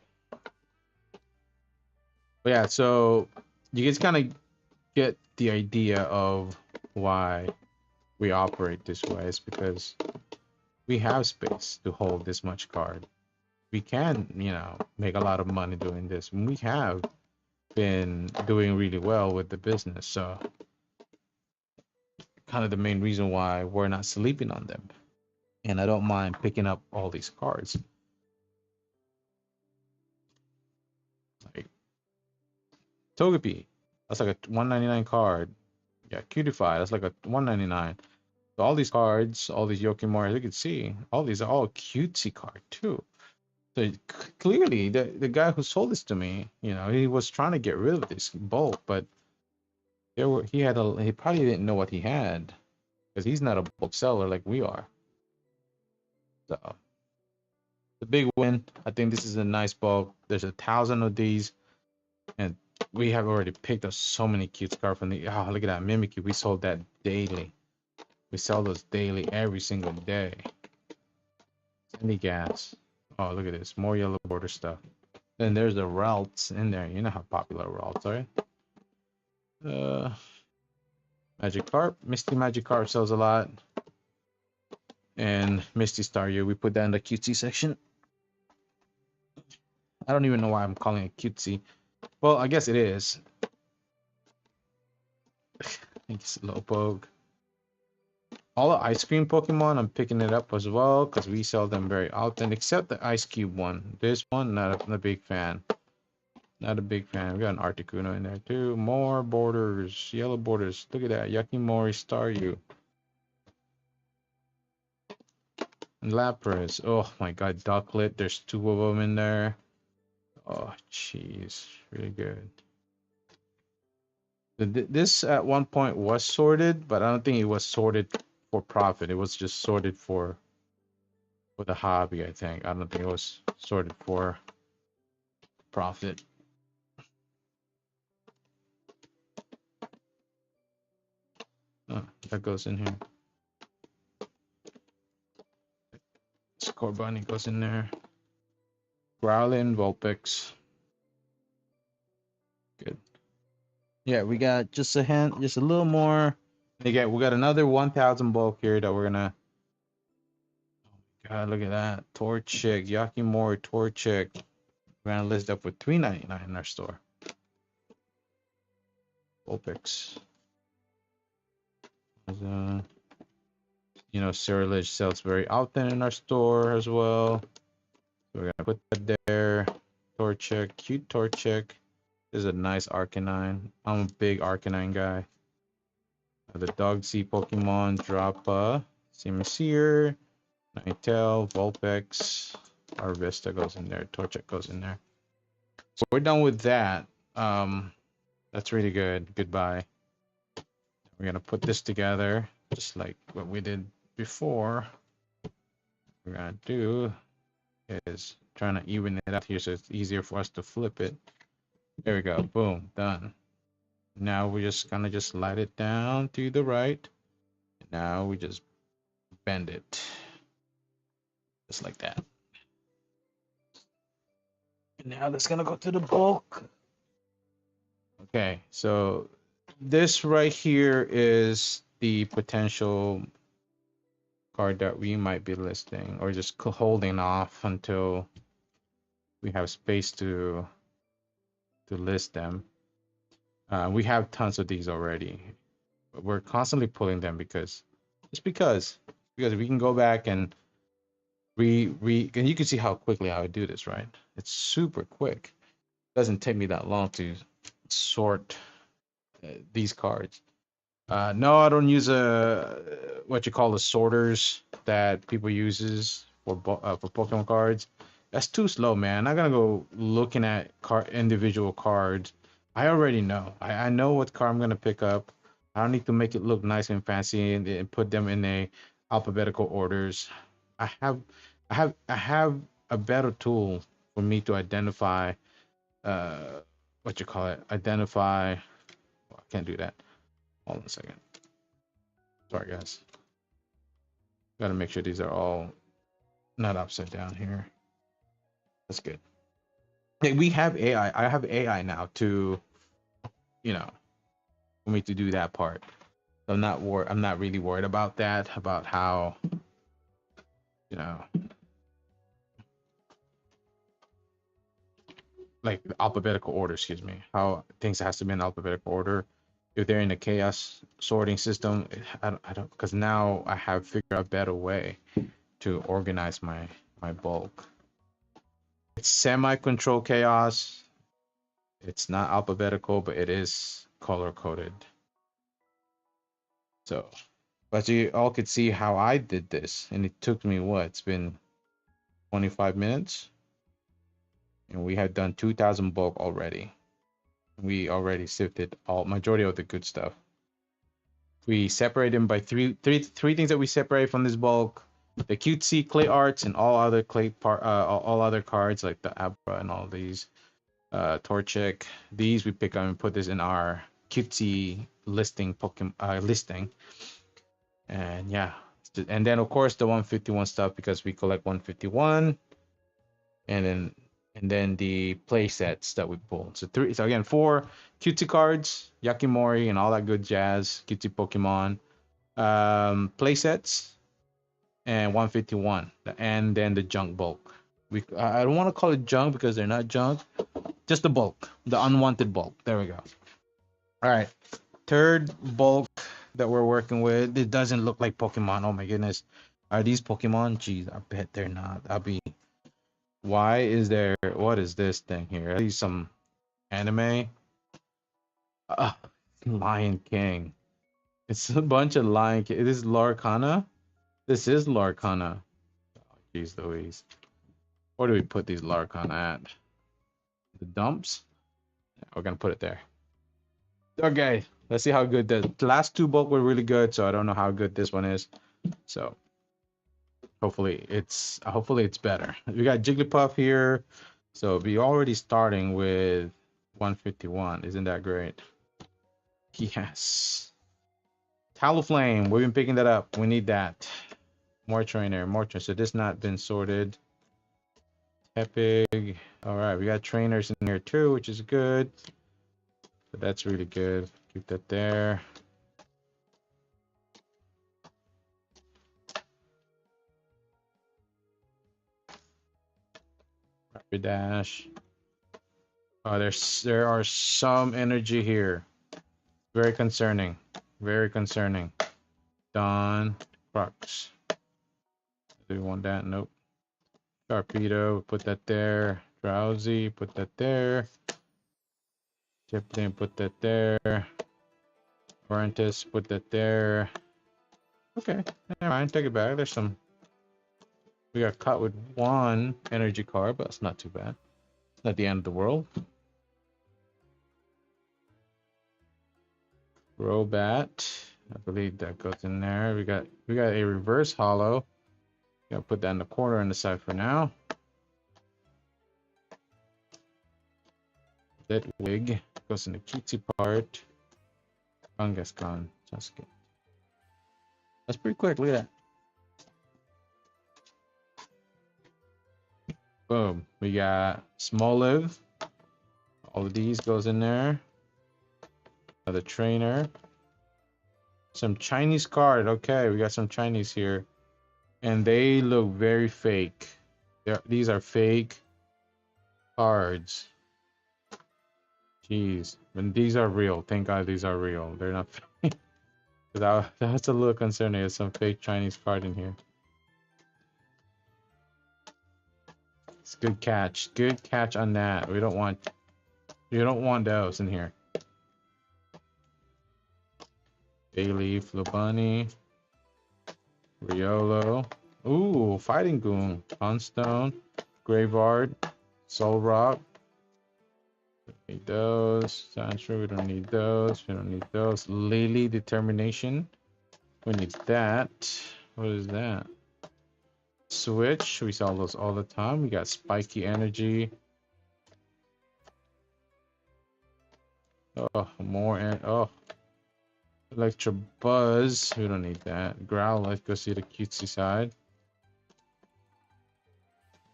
But yeah, so you guys kind of get the idea of why we operate this way. It's because we have space to hold this much card. We can, make a lot of money doing this. We have been doing really well with the business. So kind of the main reason why we're not sleeping on them. And I don't mind picking up all these cards. Like Togepi, that's like a 199 card. Yeah, Cutify, that's like a 199. So all these cards, all these Yokimori, as you can see, all these are all cutesy card too. So clearly, the guy who sold this to me, he was trying to get rid of this bulk, but he probably didn't know what he had because he's not a bulk seller like we are. So the big win. I think this is a nice bulk. There's 1,000 of these, and we have already picked up so many cute scarf from the. Oh, look at that Mimikyu. We sold that daily. We sell those daily every single day. Sandy gas. Oh, look at this. More yellow border stuff. Then there's the Ralts in there. You know how popular Ralts are. Magikarp. Misty Magikarp sells a lot. And Misty Staryu. We put that in the cutesy section. I don't even know why I'm calling it cutesy. Well, I guess it is. It's Slowpoke. All the ice cream Pokemon, I'm picking it up as well because we sell them very often, except the Ice Cube one. This one, not a big fan. Not a big fan. We got an Articuno in there too. More borders, yellow borders. Look at that, Yakimori Staryu. And Lapras. Oh my God, Ducklet. There's 2 of them in there. Oh, jeez, really good. This at one point was sorted, but I don't think it was sorted for profit. It was just sorted for the hobby, I think. I don't think it was sorted for profit. Oh, that goes in here. Score Bunny goes in there. Growlithe, Vulpix. Good. Yeah, we got just a little more. We got another 1,000 bulk here that we're gonna. God, look at that. Torchic, Yakimori Torchic. We're gonna list up for $3.99 in our store. Vulpix. Cerealage sells very often in our store as well. So we're gonna put that there. Torchic, cute Torchic. This is a nice Arcanine. I'm a big Arcanine guy. The Dog Sea Pokemon drop Simisear, Ninetale, Vulpix, Arvista goes in there, Torchic goes in there. So we're done with that. That's really good. Goodbye. We're gonna put this together just like what we did before. What we're gonna do is trying to even it out here so it's easier for us to flip it. There we go. Boom. Done. Now we just kind of just slide it down to the right. Now we just bend it. Just like that. And now that's gonna go to the bulk. Okay, so this right here is the potential card that we might be listing or just holding off until we have space to list them. We have tons of these already. But we're constantly pulling them because we can go back and and you can see how quickly I would do this, right? It's super quick. It doesn't take me that long to sort these cards. No, I don't use what you call the sorters that people uses for Pokemon cards. That's too slow, man. I'm not gonna go looking at individual cards. I already know. I know what card I'm gonna pick up. I don't need to make it look nice and fancy and put them in a alphabetical orders. I have a better tool for me to identify what you call it. Identify. Well, I can't do that. Hold on a second. Sorry, guys. Gotta make sure these are all not upside down here. That's good. Hey, we have AI. I have AI now to, for me to do that part. So I'm not really worried about that. About how, you know, like alphabetical order. Excuse me. How things has to be in alphabetical order. If they're in a chaos sorting system, I don't because now I have figured out a better way to organize my bulk. It's semi-control chaos. It's not alphabetical, but it is color coded. So, but you all could see how I did this, and it took me what? It's been 25 minutes. and we have done 2,000 bulk already. We already sifted all majority of the good stuff. We separate them by three things that we separate from this bulk: the cutesy clay arts and all other all other cards like the Abra and all these Torchic. These we pick up and put this in our cutesy listing Pokemon listing. And yeah, and then of course the 151 stuff because we collect 151, and then the play sets that we pull. So three. So again, four cutesy cards, Yakimori, and all that good jazz, cutesy Pokemon, play sets, and 151, and then the junk bulk. I don't want to call it junk because they're not junk. Just the bulk, the unwanted bulk. There we go. All right, third bulk that we're working with. It doesn't look like Pokemon. Oh my goodness, are these Pokemon? Jeez, I bet they're not. I'll be. Why is there? What is this thing here? Are these some anime? Uh, Lion King. It's a bunch of Lion King. This is Larcana. This is Larcana. Oh, jeez Louise. Where do we put these Larcana at? The dumps? Yeah, we're gonna put it there. Okay, let's see how good the last two bulk were really good, so I don't know how good this one is. So hopefully it's better. We got Jigglypuff here, so we're already starting with 151. Isn't that great? Yes. Talonflame, we've been picking that up. We need that. More trainer, more trainer. So this not been sorted. Tepig. All right, we got trainers in here too, which is good. So that's really good. Keep that there. Rapidash. Oh, there are some energy here. Very concerning. Very concerning. Dawn. Crux. Do we want that? Nope. Torpedo. Put that there. Drowsy. Put that there. Tiplin. Put that there. Orantis. Put that there. Okay. Never mind. Take it back. There's some. We got caught with one energy card, but it's not too bad. It's not the end of the world. Robat. I believe that goes in there. We got a reverse hollow. Gotta put that in the corner on the side for now. That wig goes in the cutesy part. Kangaskhan. That's good. That's pretty quick. Look at that. Boom. We got Smoliv. All of these goes in there. Another trainer. Some Chinese card. Okay, we got some Chinese here. And they look very fake. These are fake cards. Jeez. And these are real. Thank God these are real. They're not fake. That's a little concerning. There's some fake Chinese card in here. It's good catch. Good catch on that. You don't want those in here. Bayleaf, Lubani, Riolo. Ooh, Fighting Goon. Hunstone, Graveyard, Soul Rock. We don't need those. Sandshrew, we don't need those. We don't need those. Lily, Determination. We need that. What is that? Switch. We sell those all the time. We got Spiky Energy. Oh, more and oh. Electabuzz. We don't need that. Growl. Let's go see the cutesy side.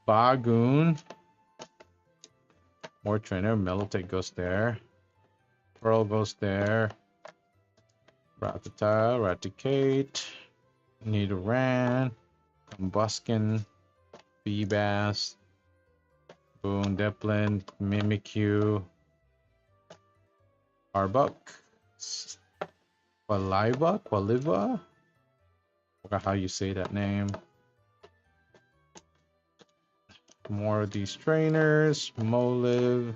Bagoon. More trainer. Melotech goes there. Pearl goes there. Rattata. Raticate. Nidoran. Combuskin. Feebas. Boon. Deplin. Mimikyu. Arbok. Qualiva? Forgot how you say that name. More of these trainers. Moliv.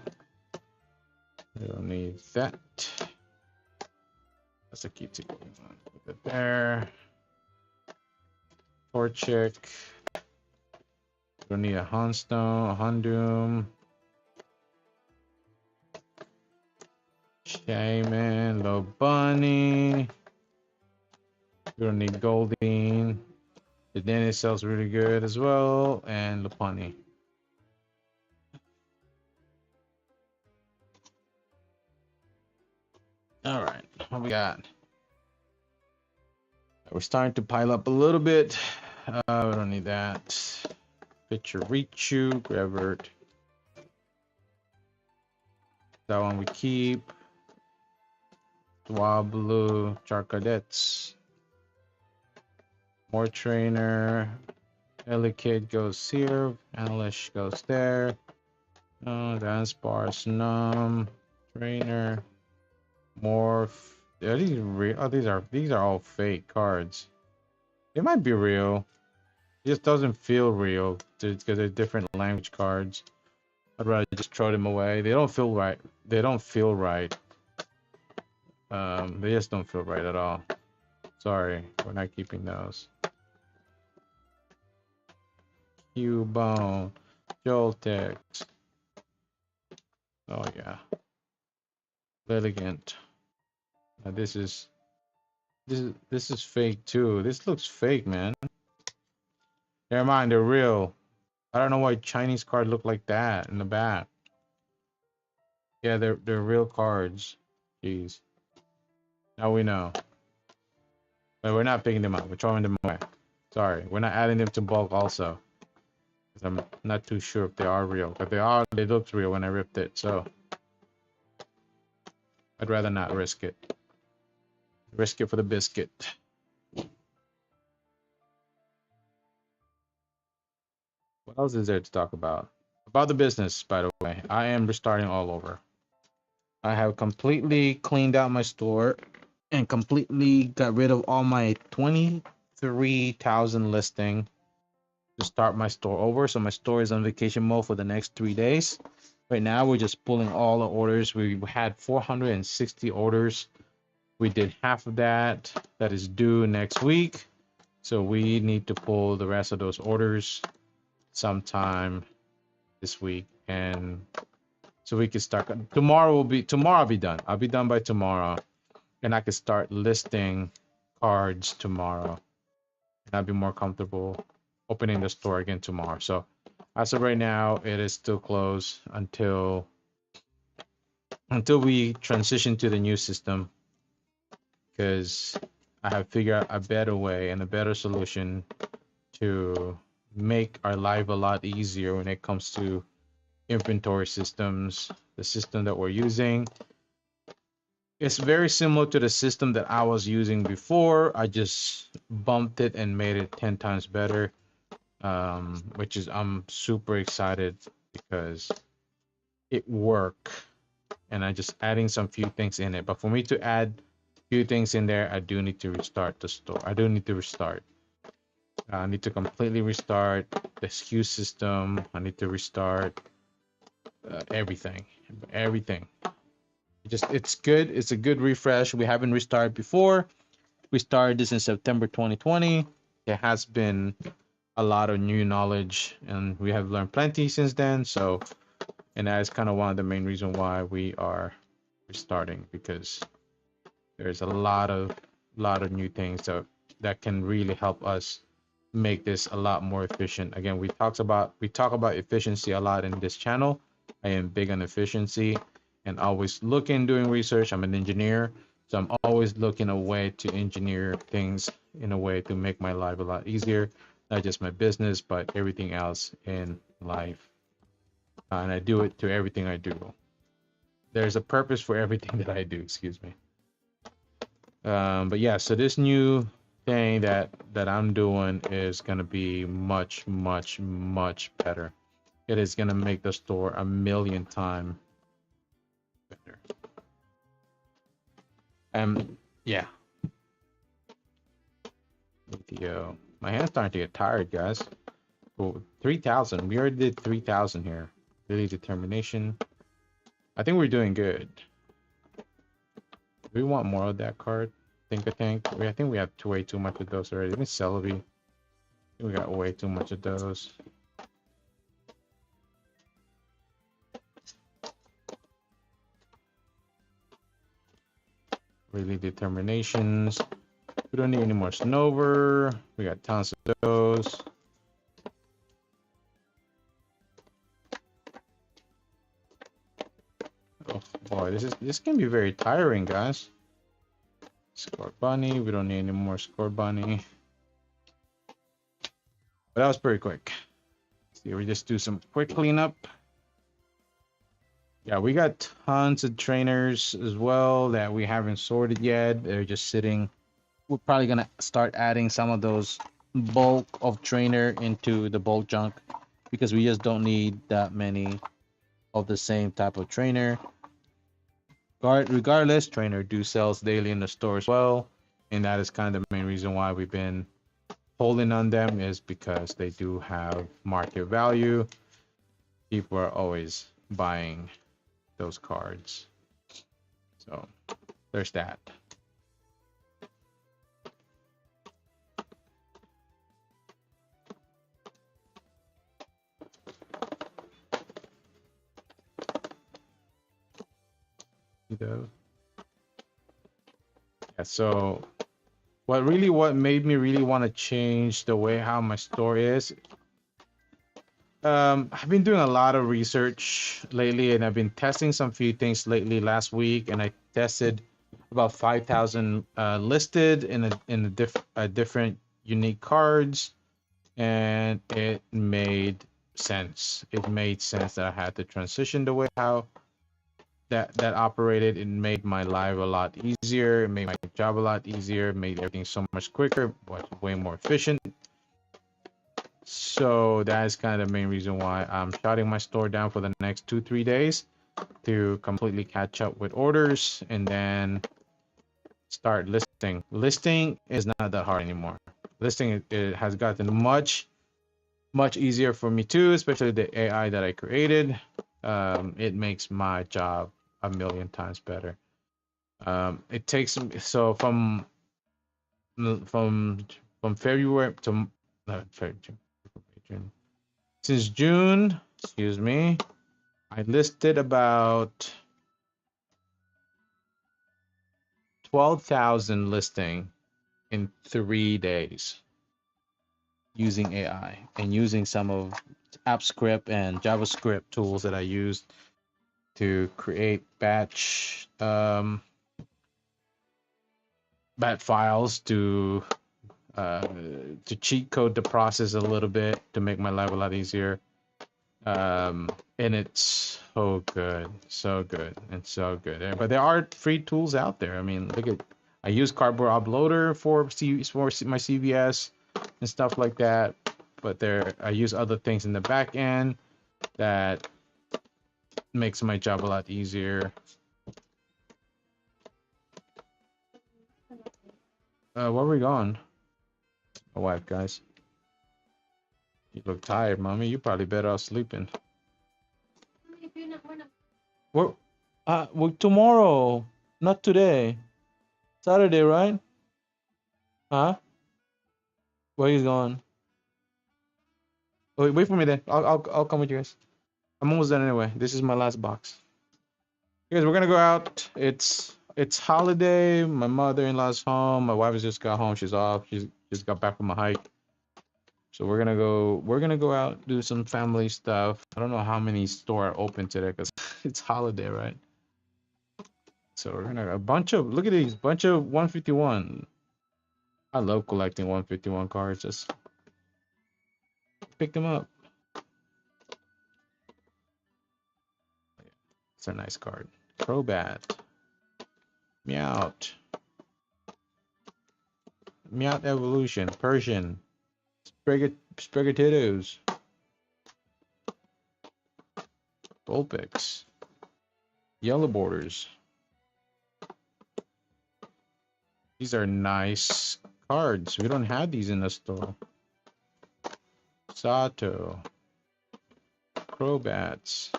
We don't need that. That's a cute one. Put it there. Torchic. We don't need a Hunstone, a Houndoom. Cayman, Low Bunny. We don't need Goldeen. The Dennis sells really good as well, and Lopunny. All right, what we got? We're starting to pile up a little bit. We don't need that. Picture Gravert. That one we keep. Swablu, Charcadets. More Trainer. Elikid goes here. Analysh goes there. Dance Bar, Snum. Trainer. Morph. Are these real? Oh, these are all fake cards. They might be real. It just doesn't feel real because they're different language cards. I'd rather just throw them away. They don't feel right. They don't feel right. They just don't feel right at all. Sorry, we're not keeping those. Cubone, Joltex. Oh yeah, Litigant. Now this is fake too. This looks fake, man. Never mind, they're real. I don't know why Chinese cards look like that in the back. Yeah, they're real cards. Jeez. Now we know. But we're not picking them up. We're throwing them away. Sorry, we're not adding them to bulk also. I'm not too sure if they are real. But they are. They looked real when I ripped it. So I'd rather not risk it. Risk it for the biscuit. What else is there to talk about? About the business, by the way. I am restarting all over. I have completely cleaned out my store and completely got rid of all my 23,000 listing to start my store over. So my store is on vacation mode for the next 3 days. Right now, we're just pulling all the orders. We had 460 orders. We did half of that. That is due next week. So we need to pull the rest of those orders sometime this week. And so we can start. Tomorrow I'll be done. I'll be done by tomorrow. And I can start listing cards tomorrow. And I'll be more comfortable opening the store again tomorrow. So as of right now, it is still closed until we transition to the new system, because I have figured out a better way and a better solution to make our life a lot easier when it comes to inventory systems. The system that we're using, it's very similar to the system that I was using before. I just bumped it and made it 10 times better, which is, I'm super excited because it worked, and I just adding some few things in it. But for me to add few things in there, I do need to restart the store. I do need to restart. I need to completely restart the SKU system. I need to restart everything. It's good. It's a good refresh. We haven't restarted before. We started this in September 2020. There has been a lot of new knowledge, and we have learned plenty since then. So, and that is kind of one of the main reasons why we are restarting, because there's a lot of new things that can really help us make this a lot more efficient. Again, we talk about efficiency a lot in this channel. I am big on efficiency and always doing research. I'm an engineer, so I'm always looking a way to engineer things in a way to make my life a lot easier, not just my business, but everything else in life. And I do it to everything I do. There's a purpose for everything that I do, excuse me. But yeah, so this new thing that I'm doing is going to be much better. It is going to make the store a million times better. Yeah. My hand's starting to get tired, guys. Oh, 3,000. We already did 3,000 here. Really determination. I think we're doing good. We want more of that card. I think we have way too much of those already. Even Celebi. We got way too much of those. really determinations. We don't need any more Snover. We got tons of those. Oh boy, this can be very tiring, guys. Score bunny. We don't need any more score bunny. But that was pretty quick. See, we just do some quick cleanup. Yeah, we got tons of trainers as well that we haven't sorted yet. They're just sitting. We're probably gonna start adding some of those bulk of trainer into the bulk junk because we just don't need that many of the same type of trainer. Regardless, trainer do sells daily in the store as well, and that is kind of the main reason why we've been holding on them, is because they do have market value. People are always buying those cards, so there's that. Yeah, so what made me really want to change the way how my store is, I've been doing a lot of research lately, and I've been testing some few things lately. Last week, and I tested about 5,000 listed in different unique cards, and it made sense. It made sense that I had to transition the way how that operated. It made my life a lot easier. It made my job a lot easier. It made everything so much quicker, way more efficient. So that is kind of the main reason why I'm shutting my store down for the next 2-3 days to completely catch up with orders and then start listing. Listing is not that hard anymore. Listing it has gotten much easier for me too, especially the AI that I created. It makes my job a million times better. It takes so from February to June. Since June, excuse me, I listed about 12,000 listing in 3 days using AI and using some of AppScript and JavaScript tools that I used to create batch files to cheat code the process a little bit to make my life a lot easier. And it's so good, and so good. But there are free tools out there. I mean, I use Cardboard Uploader for my CVS and stuff like that. But I use other things in the back end that makes my job a lot easier. Where are we going? My wife, guys. You look tired, mommy. You probably better off sleeping. Well, tomorrow, not today. Saturday, right? Huh? Where you going? Wait for me then. I'll come with you guys. I'm almost done anyway. This is my last box. You guys, we're gonna go out. It's holiday. My mother-in-law's home. My wife has just got home. She's off. She's just got back from a hike. So we're gonna go out, do some family stuff. I don't know how many stores are open today because it's holiday, right? So we're gonna look at these bunch of 151. I love collecting 151 cards. Just pick them up. It's a nice card. Crobat. Meowth. Meowth Evolution. Persian. Sprigatittos. Vulpix. Yellow borders. These are nice cards. We don't have these in the store. Sato. Crobats.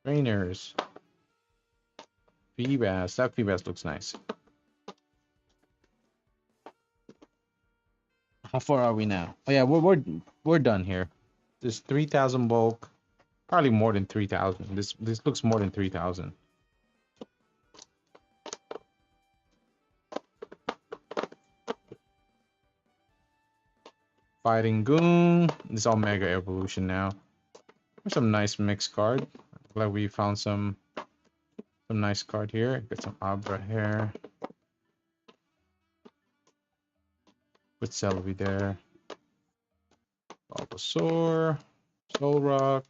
Trainers. Feebas. That Feebas looks nice. How far are we now? Oh yeah, we're done here. There's 3,000 bulk. Probably more than 3,000. This looks more than 3,000. Fighting Goon. It's all Mega Evolution now. There's some nice mixed card. Glad we found some nice card here. Got some Abra here. With Celebi there. Bulbasaur. Solrock.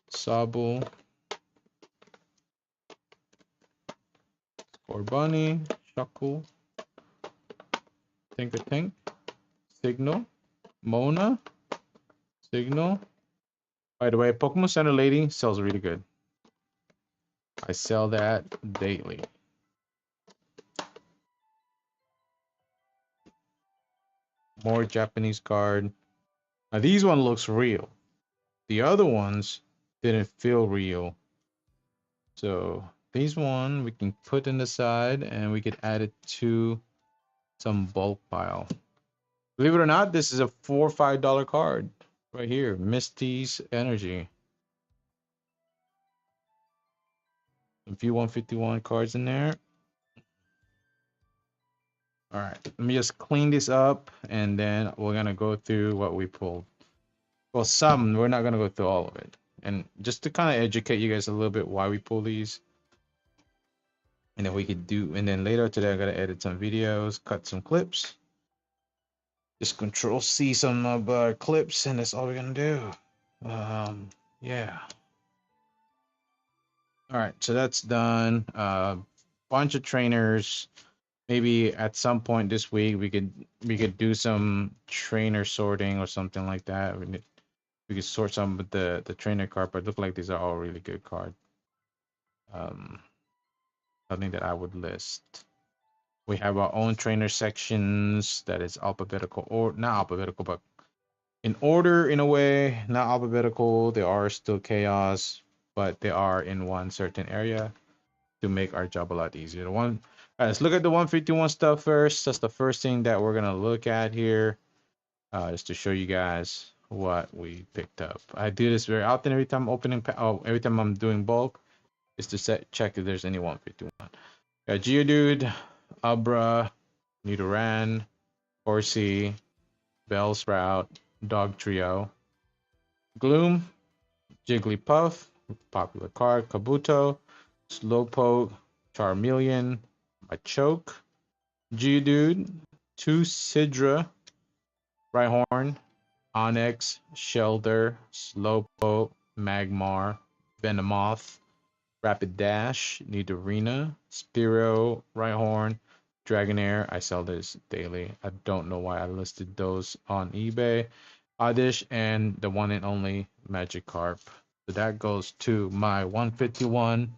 Sobble. Bunny. Shuckle. Tinker, Signal. Mona. Signal. By the way, Pokemon Center Lady sells really good. I sell that daily. More Japanese card. Now these one looks real. The other ones didn't feel real. So these one we can put in the side and we could add it to some bulk pile. Believe it or not, this is a $4 or $5 card right here. Misty's Energy. A few 151 cards in there. All right, let me just clean this up and then we're gonna go through what we pulled. Well, some, we're not gonna go through all of it. And just to kind of educate you guys a little bit why we pull these. And then we could do, and then later today I'm gonna edit some videos, cut some clips. Just control C some of our clips and that's all we're gonna do. Yeah. All right, so that's done. Bunch of trainers. Maybe at some point this week we could do some trainer sorting or something like that. We could sort some of the trainer card, but look like these are all really good cards. Something that I would list. We have our own trainer sections that is alphabetical, or not alphabetical, but in order in a way, not alphabetical. They are still chaos, but they are in one certain area to make our job a lot easier. All right, let's look at the 151 stuff first. That's the first thing that we're gonna look at here, just to show you guys what we picked up. I do this very often every time I'm opening, every time I'm doing bulk, is to check if there's any 151. Got Geodude, Abra, Nidoran, Horsey, Bellsprout, Dog Trio, Gloom, Jigglypuff, popular card, Kabuto, Slowpoke, Charmeleon, Machoke, Geodude, two Sidra, Rhyhorn, Onix, Shelter, Slowpoke, Magmar, Venomoth, Rapid Dash, Nidorina, Spearow, Rhyhorn, Dragonair. I sell this daily. I don't know why I listed those on eBay. Oddish and the one and only Magikarp. So that goes to my 151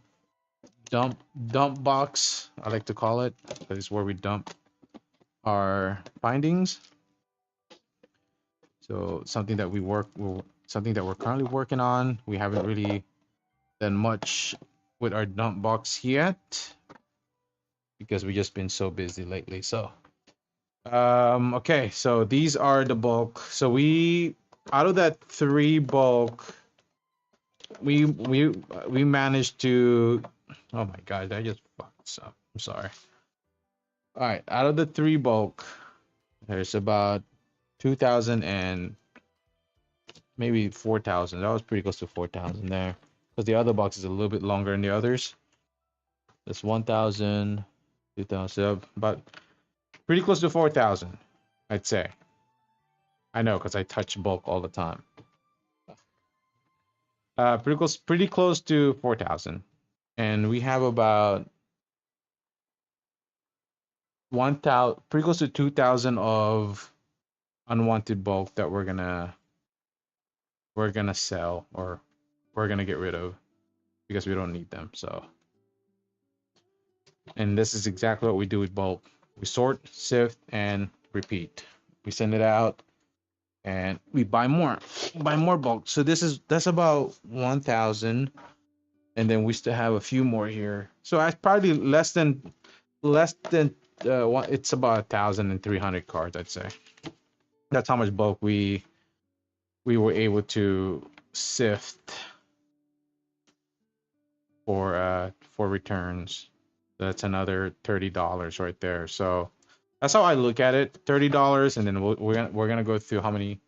dump box. I like to call it. That is where we dump our findings. So something that something that we're currently working on. We haven't really done much with our dump box yet because we just been so busy lately. So okay, so these are the bulk. So we, out of that 3 bulk, we managed to, oh my god, I just fucked this up. I'm sorry. All right, out of the 3 bulk, there's about 2,000 and maybe 4,000. That was pretty close to 4,000 there, because the other box is a little bit longer than the others. That's 1,000, 2,000, but pretty close to 4,000, I'd say. I know, because I touch bulk all the time. Pretty close to 4,000, and we have about 1,000, pretty close to 2,000 of unwanted bulk that we're gonna sell, or we're gonna get rid of because we don't need them. So, and this is exactly what we do with bulk. We sort, sift, and repeat. We send it out and we buy more bulk. So that's about 1,000, and then we still have a few more here. So that's probably less than it's about 1,300 cards, I'd say. That's how much bulk we were able to sift for returns. That's another $30 right there. So That's how I look at it. $30, and then we're gonna go through how many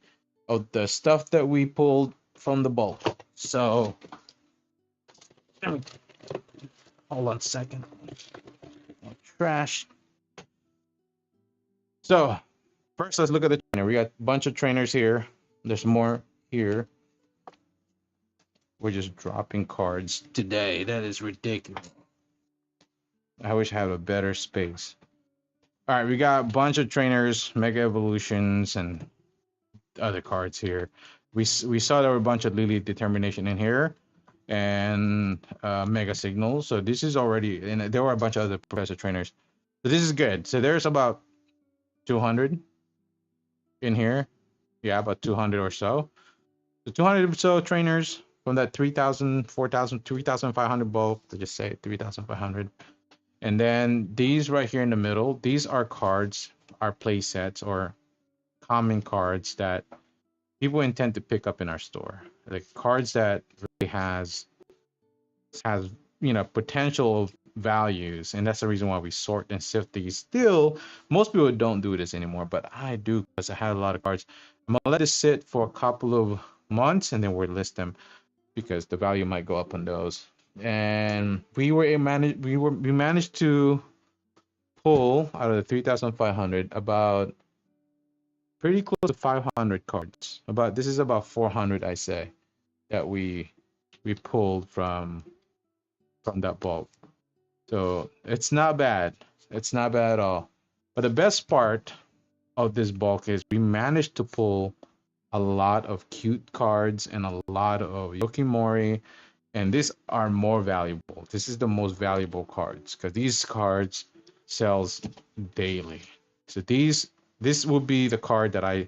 of the stuff that we pulled from the bulk. So let me hold on a second. Trash. So first, let's look at the trainer. We got a bunch of trainers here. There's more here. We're just dropping cards today. That is ridiculous. I wish I had a better space. All right, we got a bunch of trainers, Mega Evolutions, and other cards here. We saw there were a bunch of Lily Determination in here, and Mega Signals. So this is already, and there were a bunch of other Professor Trainers. So this is good. So there's about 200 in here. Yeah, about 200 or so. So 200 or so trainers from that 3,000, 4,000, 3,500 bulk. To just say 3,500. And then these right here in the middle, these are cards, are play sets or common cards that people intend to pick up in our store. Like cards that really has potential values, and that's the reason why we sort and sift these. Still, most people don't do this anymore, but I do because I had a lot of cards. I'm gonna let it sit for a couple of months, and then we'll list them because the value might go up on those. And we managed to pull out of the 3,500 about pretty close to 500 cards. About this is about 400, I say, that we pulled from that bulk. So it's not bad. It's not bad at all. But the best part of this bulk is we managed to pull a lot of cute cards and a lot of Yokimori, and these are more valuable. This is the most valuable cards because these cards sells daily. So this would be the card that I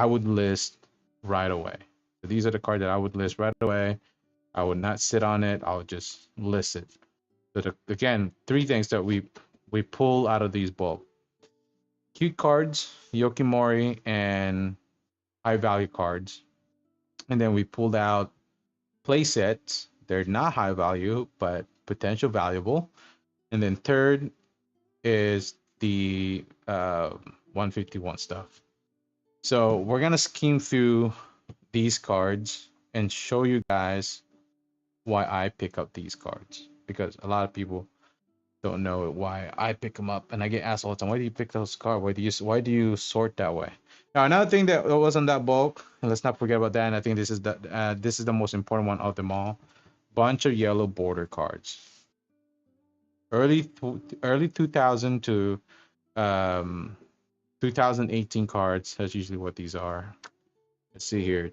would list right away. So these are the cards that I would list right away. I would not sit on it. I would just list it. So again, three things that we pull out of these bulk: cute cards, Yokimori, and high value cards. And then we pulled out play sets. They're not high value, but potential valuable. And then third is the 151 stuff. So we're gonna scheme through these cards and show you guys why I pick up these cards, because a lot of people don't know why I pick them up, and I get asked all the time, why do you pick those cards? Why do you sort that way? Now another thing that was on that bulk, and let's not forget about that, and I think this is the most important one of them all: bunch of yellow border cards. Early 2000 to um 2018 cards. That's usually what these are. Let's see here.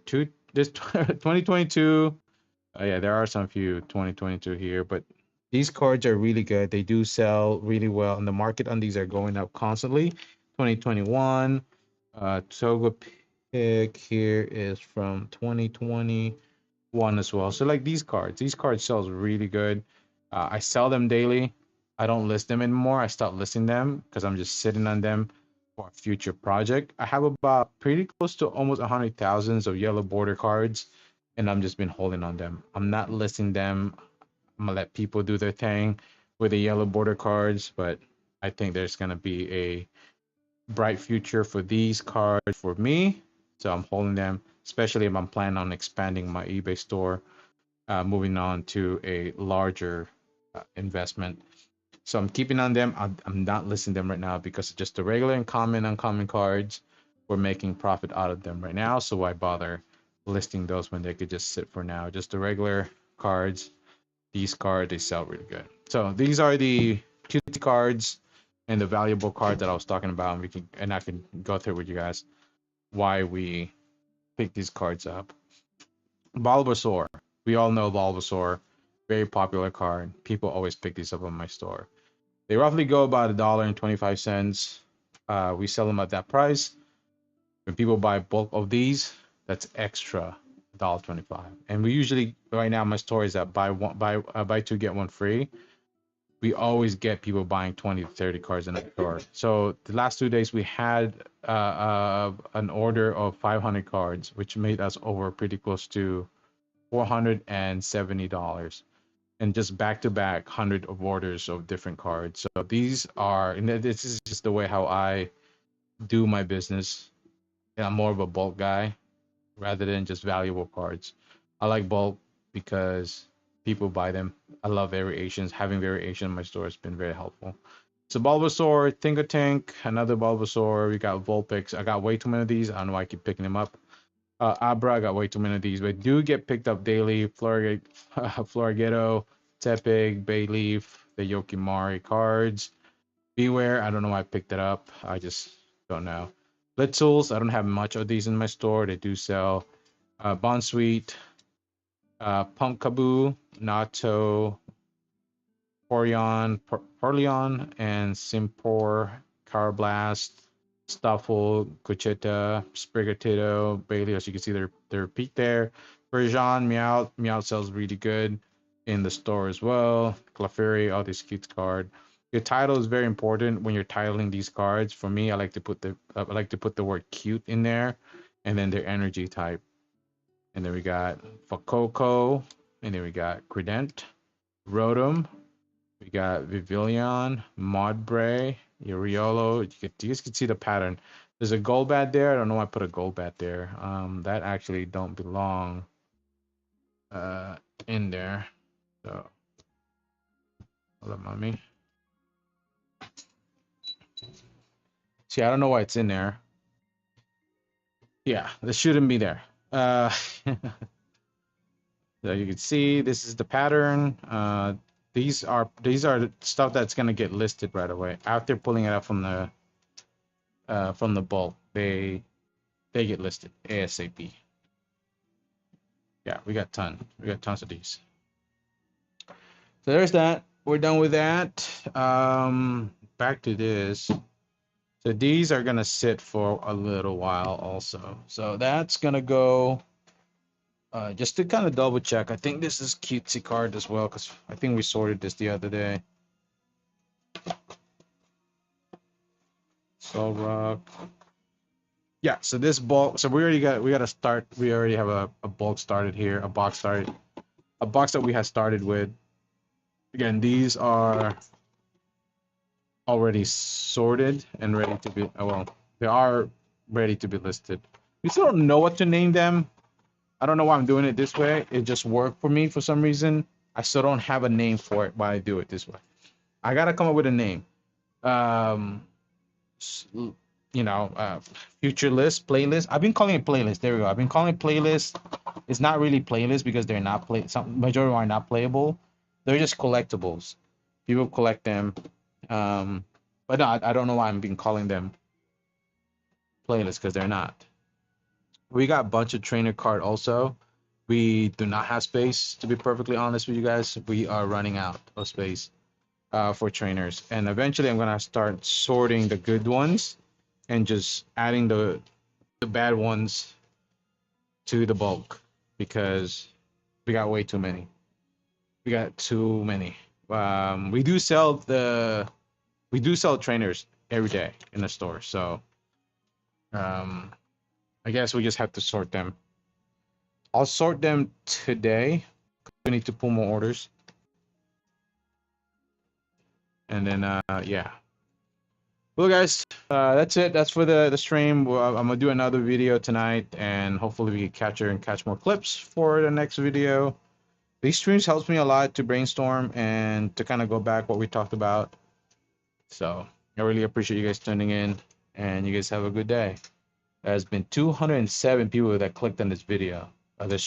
This 2022. Yeah, there are some few 2022 here, but these cards are really good. They do sell really well, and the market on these are going up constantly. 2021. Toga pick here is from 2021 as well. So like these cards sells really good. I sell them daily. I don't list them anymore. I stopped listing them because I'm just sitting on them for a future project. I have about pretty close to almost 100,000 of yellow border cards, and I'm just been holding on them. I'm not listing them. I'm gonna let people do their thing with the yellow border cards, but I think there's gonna be a bright future for these cards for me. So I'm holding them, especially if I'm planning on expanding my eBay store, moving on to a larger investment. So I'm keeping on them. I'm not listing them right now because just the regular and common uncommon cards, we're making profit out of them right now. So why bother listing those when they could just sit for now? Just the regular cards. These cards, they sell really good. So these are the cute cards and the valuable card that I was talking about, and I can go through with you guys why we pick these cards up. Bulbasaur. We all know Bulbasaur. Very popular card. People always pick these up on my store. They roughly go about $1.25. We sell them at that price. When people buy bulk of these, that's extra $1.25. And we usually right now my store is at buy two get one free. We always get people buying 20 to 30 cards in the store. So the last 2 days we had an order of 500 cards, which made us over pretty close to $470. and just back to back hundred of orders of different cards. So these are, and this is just the way how I do my business. And I'm more of a bulk guy rather than just valuable cards. I like bulk because people buy them. I love variations. Having variation in my store has been very helpful. So Bulbasaur, Tinkatank, another Bulbasaur. We got Vulpix. I got way too many of these. I don't know why I keep picking them up. Abra, I got way too many of these, but do get picked up daily. Florigetto, Tepig, Bayleaf, the Yokimari cards. Beware, I don't know why I picked it up. I just don't know. Blitzels, I don't have much of these in my store. They do sell. Bonsweet, Pumpkaboo, Nato, Porleon, and Simpor, Carblast, Stuffle, Cochetta, Sprigatito, Bailey. As you can see, they're peaked there. Persian, Meowth sells really good in the store as well. Clefairy, all these cute cards. Your title is very important when you're titling these cards. For me, I like to put the word cute in there, and then their energy type. And then we got Fakoko, and then we got Credent, Rotom, we got Vivillon, Modbray, Uriolo. You guys can see the pattern. There's a Golbat there. I don't know why I put a Golbat there. That actually don't belong in there. So, hold up, mommy. See, I don't know why it's in there. Yeah, this shouldn't be there. So you can see this is the pattern. These are stuff that's gonna get listed right away after pulling it out from the bulk. They get listed ASAP. Yeah, we got tons of these. So there's that. We're done with that. Back to this. So these are gonna sit for a little while also. So that's gonna go. Just to kind of double check, I think this is cutesy card as well because I think we sorted this the other day. Soul Rock. Yeah, so this bulk. So we got a start. We already have a bulk started here, a box started, a box that we had started with. Again, these are already sorted and ready to be. Well, they are ready to be listed. We still don't know what to name them. I don't know why I'm doing it this way. It just worked for me for some reason. I still don't have a name for it, but I do it this way. I gotta come up with a name. Um, future list, playlist. I've been calling it playlist. There we go. I've been calling it playlist. It's not really playlist because they're not play. Some majority are not playable. They're just collectibles. People collect them. But no, I don't know why I'm been calling them playlists because they're not. We got a bunch of trainer card also. We do not have space to be perfectly honest with you guys. We are running out of space for trainers, and eventually I'm gonna start sorting the good ones and just adding the bad ones to the bulk because we got way too many. We got too many. We do sell trainers every day in the store, so um, I guess we just have to sort them. I'll sort them today. We need to pull more orders, and then yeah. Well, guys, that's it. That's for the stream. Well, I'm gonna do another video tonight, and hopefully we can catch more clips for the next video. These streams helps me a lot to brainstorm and to kind of go back what we talked about. So I really appreciate you guys tuning in, and you guys have a good day. There's been 207 people that clicked on this video, this